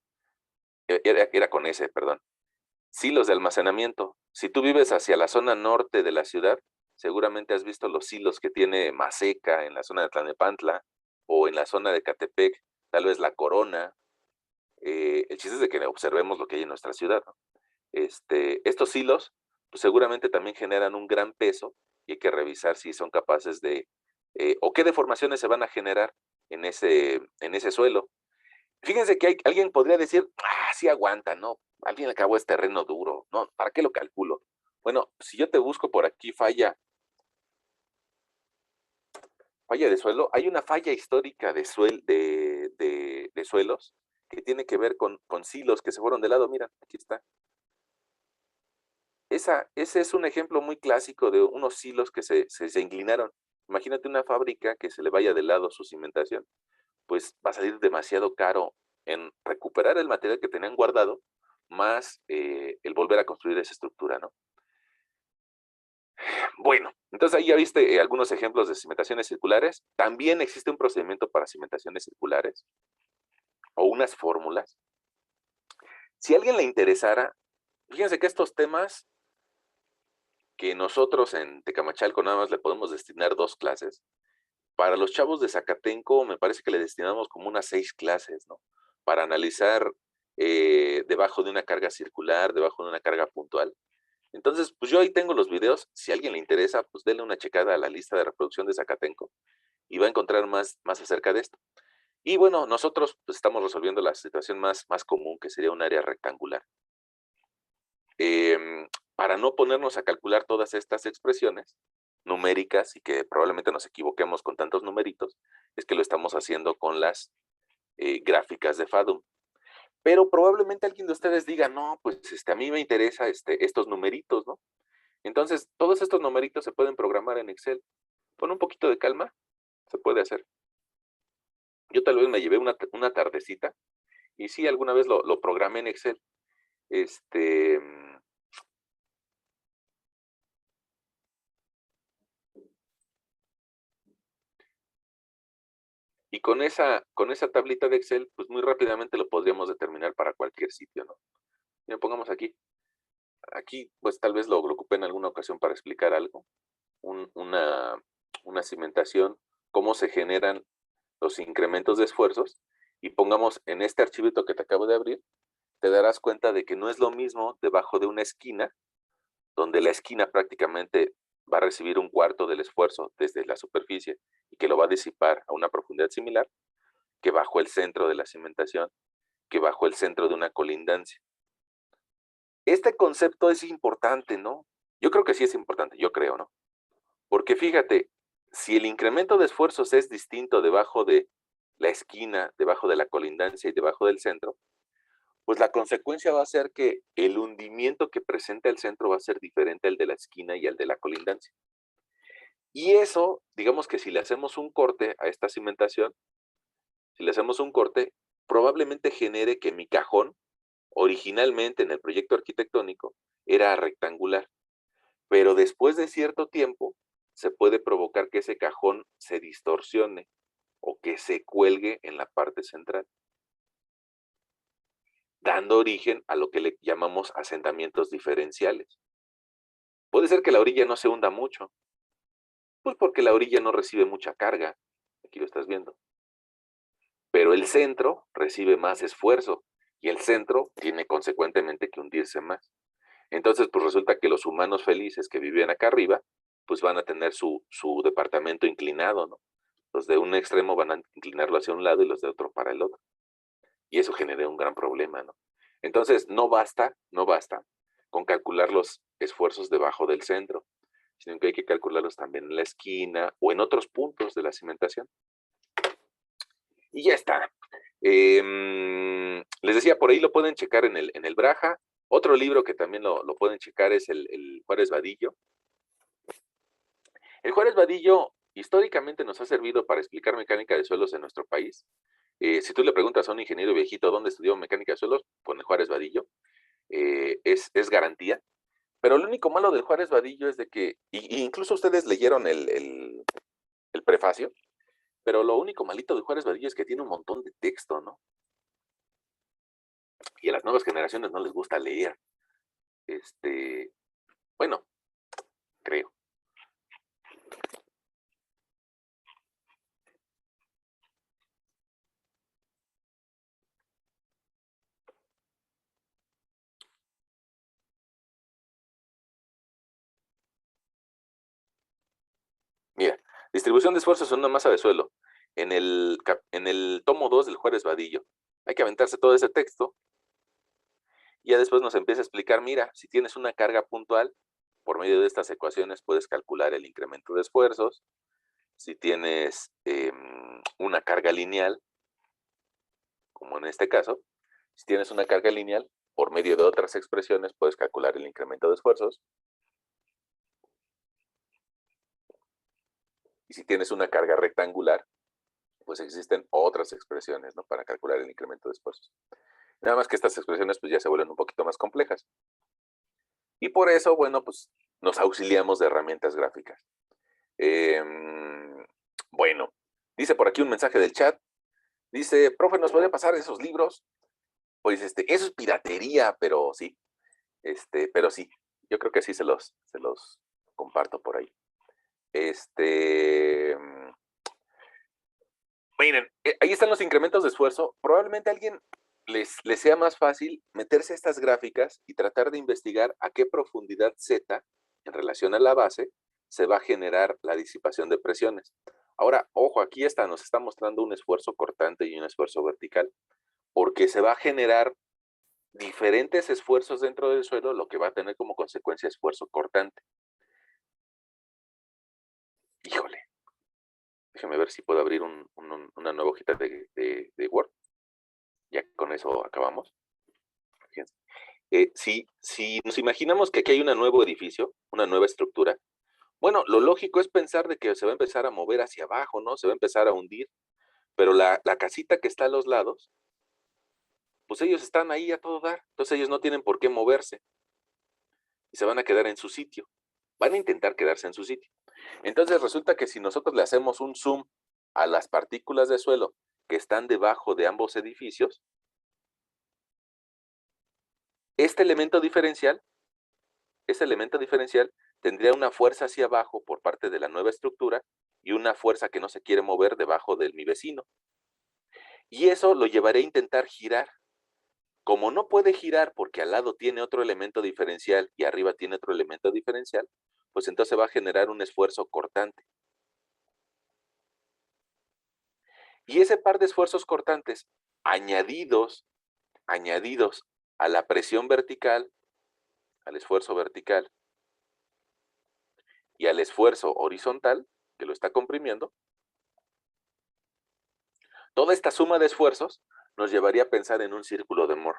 Era con ese, perdón. Silos de almacenamiento. Si tú vives hacia la zona norte de la ciudad, seguramente has visto los silos que tiene Maseca en la zona de Tlalnepantla o en la zona de Catepec, tal vez La Corona. El chiste es de que observemos lo que hay en nuestra ciudad, ¿no? Estos hilos, pues seguramente también generan un gran peso y hay que revisar si son capaces de, o qué deformaciones se van a generar en ese suelo. Fíjense que alguien podría decir, sí aguanta, ¿no? Al fin y al cabo es terreno duro, ¿no? ¿Para qué lo calculo? Bueno, si yo te busco por aquí falla de suelo, hay una falla histórica de suelos que tiene que ver con silos que se fueron de lado, mira, aquí está. Ese es un ejemplo muy clásico de unos hilos que se inclinaron. Imagínate una fábrica que se le vaya de lado su cimentación, pues va a salir demasiado caro en recuperar el material que tenían guardado, más el volver a construir esa estructura, ¿no? Bueno, entonces ahí ya viste algunos ejemplos de cimentaciones circulares. También existe un procedimiento para cimentaciones circulares o unas fórmulas. Si a alguien le interesara, fíjense que estos temas que nosotros en Tecamachalco nada más le podemos destinar 2 clases. Para los chavos de Zacatenco me parece que le destinamos como unas 6 clases, ¿no? Para analizar debajo de una carga circular, debajo de una carga puntual. Entonces, pues yo ahí tengo los videos. Si a alguien le interesa, pues denle una checada a la lista de reproducción de Zacatenco y va a encontrar más acerca de esto. Y bueno, nosotros pues, estamos resolviendo la situación más común, que sería un área rectangular. Para no ponernos a calcular todas estas expresiones numéricas y que probablemente nos equivoquemos con tantos numeritos, es que lo estamos haciendo con las gráficas de Fadum. Pero probablemente alguien de ustedes diga, no, pues a mí me interesa estos numeritos, ¿no? Entonces, Entonces, todos estos numeritos se pueden programar en Excel. Con un poquito de calma, se puede hacer. Yo tal vez me llevé una tardecita y sí, alguna vez lo programé en Excel. Este, y con esa tablita de Excel, pues muy rápidamente lo podríamos determinar para cualquier sitio, ¿no? Ya pongamos aquí. Aquí, pues tal vez lo ocupé en alguna ocasión para explicar algo. Una cimentación, cómo se generan los incrementos de esfuerzos. Y pongamos en este archivito que te acabo de abrir, te darás cuenta de que no es lo mismo debajo de una esquina, donde la esquina prácticamente va a recibir un cuarto del esfuerzo desde la superficie y que lo va a disipar a una profundidad similar, que bajo el centro de la cimentación, que bajo el centro de una colindancia. Este concepto es importante, ¿no? Yo creo que sí es importante, yo creo, ¿no? Porque fíjate, si el incremento de esfuerzos es distinto debajo de la esquina, debajo de la colindancia y debajo del centro, pues la consecuencia va a ser que el hundimiento que presenta el centro va a ser diferente al de la esquina y al de la colindancia. Y eso, digamos que si le hacemos un corte a esta cimentación, si le hacemos un corte, probablemente genere que mi cajón, originalmente en el proyecto arquitectónico, era rectangular, pero después de cierto tiempo se puede provocar que ese cajón se distorsione o que se cuelgue en la parte central, dando origen a lo que le llamamos asentamientos diferenciales. Puede ser que la orilla no se hunda mucho, pues porque la orilla no recibe mucha carga, aquí lo estás viendo, pero el centro recibe más esfuerzo y el centro tiene consecuentemente que hundirse más. Entonces, pues resulta que los humanos felices que viven acá arriba, pues van a tener su departamento inclinado, ¿no? Los de un extremo van a inclinarlo hacia un lado y los de otro para el otro. Y eso genera un gran problema, ¿no? Entonces, no basta con calcular los esfuerzos debajo del centro, sino que hay que calcularlos también en la esquina o en otros puntos de la cimentación. Y ya está. Les decía, por ahí lo pueden checar en el Braja. Otro libro que también lo pueden checar es el Juárez Vadillo. El Juárez Vadillo históricamente nos ha servido para explicar mecánica de suelos en nuestro país. Si tú le preguntas a un ingeniero viejito dónde estudió mecánica de suelos, con el Juárez Vadillo, es garantía. Pero lo único malo del Juárez Vadillo es de que, y incluso ustedes leyeron el prefacio, pero lo único malito de Juárez Vadillo es que tiene un montón de texto, ¿no? Y a las nuevas generaciones no les gusta leer. Bueno, creo. Mira, distribución de esfuerzos en una masa de suelo. En el tomo 2 del Juárez Vadillo. Hay que aventarse todo ese texto y ya después nos empieza a explicar, mira, si tienes una carga puntual, por medio de estas ecuaciones puedes calcular el incremento de esfuerzos. Si tienes una carga lineal, como en este caso, si tienes una carga lineal, por medio de otras expresiones puedes calcular el incremento de esfuerzos. Y si tienes una carga rectangular, pues existen otras expresiones, ¿no? Para calcular el incremento de esfuerzos. Nada más que estas expresiones pues ya se vuelven un poquito más complejas. Y por eso, bueno, pues nos auxiliamos de herramientas gráficas. Bueno, dice por aquí un mensaje del chat. Dice, profe, ¿nos puede pasar esos libros? Pues eso es piratería, pero sí. Pero sí, yo creo que sí se los comparto por ahí. Miren, ahí están los incrementos de esfuerzo. Probablemente a alguien les sea más fácil meterse a estas gráficas y tratar de investigar a qué profundidad Z, en relación a la base, se va a generar la disipación de presiones. Ahora, ojo, aquí nos está mostrando un esfuerzo cortante y un esfuerzo vertical, porque se va a generar diferentes esfuerzos dentro del suelo, lo que va a tener como consecuencia esfuerzo cortante. Híjole, déjeme ver si puedo abrir una nueva hojita de Word. Ya con eso acabamos. Fíjense. Si nos imaginamos que aquí hay un nuevo edificio, una nueva estructura, bueno, lo lógico es pensar de que se va a empezar a mover hacia abajo, ¿no? Se va a empezar a hundir, pero la casita que está a los lados, pues ellos están ahí a todo dar, entonces ellos no tienen por qué moverse y se van a quedar en su sitio, van a intentar quedarse en su sitio. Entonces resulta que si nosotros le hacemos un zoom a las partículas de suelo que están debajo de ambos edificios, este elemento diferencial tendría una fuerza hacia abajo por parte de la nueva estructura y una fuerza que no se quiere mover debajo de mi vecino. Y eso lo llevaré a intentar girar. Como no puede girar porque al lado tiene otro elemento diferencial y arriba tiene otro elemento diferencial, pues entonces va a generar un esfuerzo cortante. Y ese par de esfuerzos cortantes añadidos a la presión vertical, al esfuerzo vertical y al esfuerzo horizontal, que lo está comprimiendo, toda esta suma de esfuerzos nos llevaría a pensar en un círculo de Moore.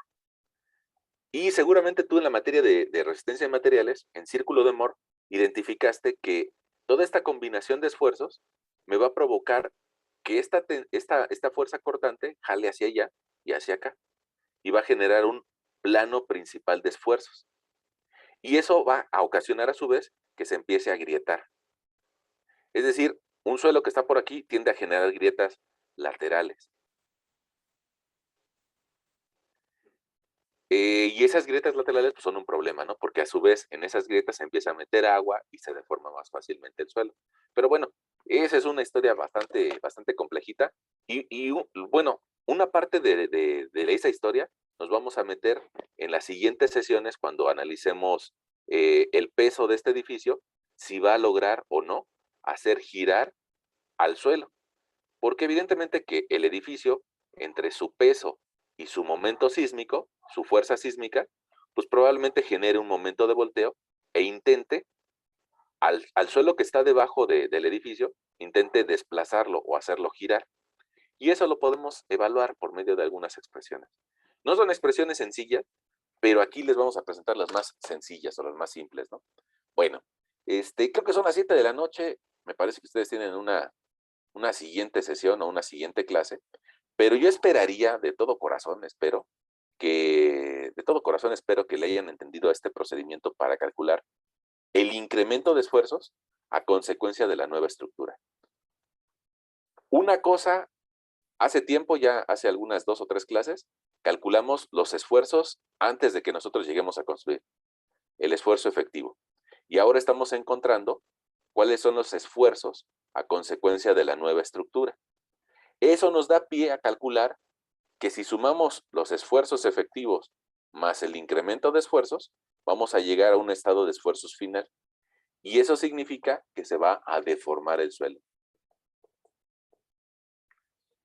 Y seguramente tú en la materia de resistencia de materiales, en círculo de Moore, identificaste que toda esta combinación de esfuerzos me va a provocar que esta fuerza cortante jale hacia allá y hacia acá, y va a generar un plano principal de esfuerzos. Y eso va a ocasionar a su vez que se empiece a agrietar. Es decir, un suelo que está por aquí tiende a generar grietas laterales. Y esas grietas laterales pues, son un problema, ¿no? Porque a su vez en esas grietas se empieza a meter agua y se deforma más fácilmente el suelo. Pero bueno, esa es una historia bastante complejita. Bueno, una parte de esa historia nos vamos a meter en las siguientes sesiones cuando analicemos el peso de este edificio, si va a lograr o no hacer girar al suelo. Porque evidentemente que el edificio, entre su peso y su momento sísmico, su fuerza sísmica, pues probablemente genere un momento de volteo e intente, al suelo que está debajo del edificio, intente desplazarlo o hacerlo girar. Y eso lo podemos evaluar por medio de algunas expresiones. No son expresiones sencillas, pero aquí les vamos a presentar las más sencillas o las más simples, ¿no? Bueno, creo que son las 7 de la noche, me parece que ustedes tienen una siguiente sesión o una siguiente clase, pero yo esperaría de todo corazón, espero que le hayan entendido este procedimiento para calcular el incremento de esfuerzos a consecuencia de la nueva estructura. Una cosa, hace tiempo, ya hace algunas 2 o 3 clases, calculamos los esfuerzos antes de que nosotros lleguemos a construir, el esfuerzo efectivo. Y ahora estamos encontrando cuáles son los esfuerzos a consecuencia de la nueva estructura. Eso nos da pie a calcular que si sumamos los esfuerzos efectivos más el incremento de esfuerzos, vamos a llegar a un estado de esfuerzos final. Y eso significa que se va a deformar el suelo.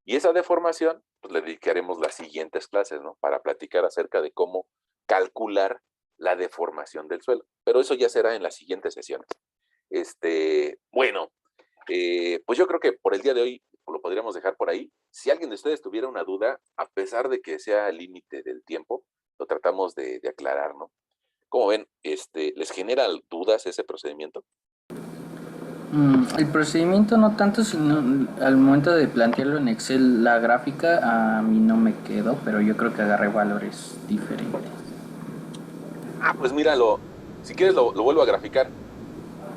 Y esa deformación, pues le dedicaremos las siguientes clases, ¿no? Para platicar acerca de cómo calcular la deformación del suelo. Pero eso ya será en las siguientes sesiones. Bueno, pues yo creo que por el día de hoy lo podríamos dejar por ahí. Si alguien de ustedes tuviera una duda, a pesar de que sea el límite del tiempo, lo tratamos de aclarar, ¿no? Como ven, ¿les genera dudas ese procedimiento? El procedimiento no tanto, sino al momento de plantearlo en Excel, la gráfica a mí no me quedó, pero yo creo que agarré valores diferentes. Ah, pues míralo. Si quieres lo vuelvo a graficar.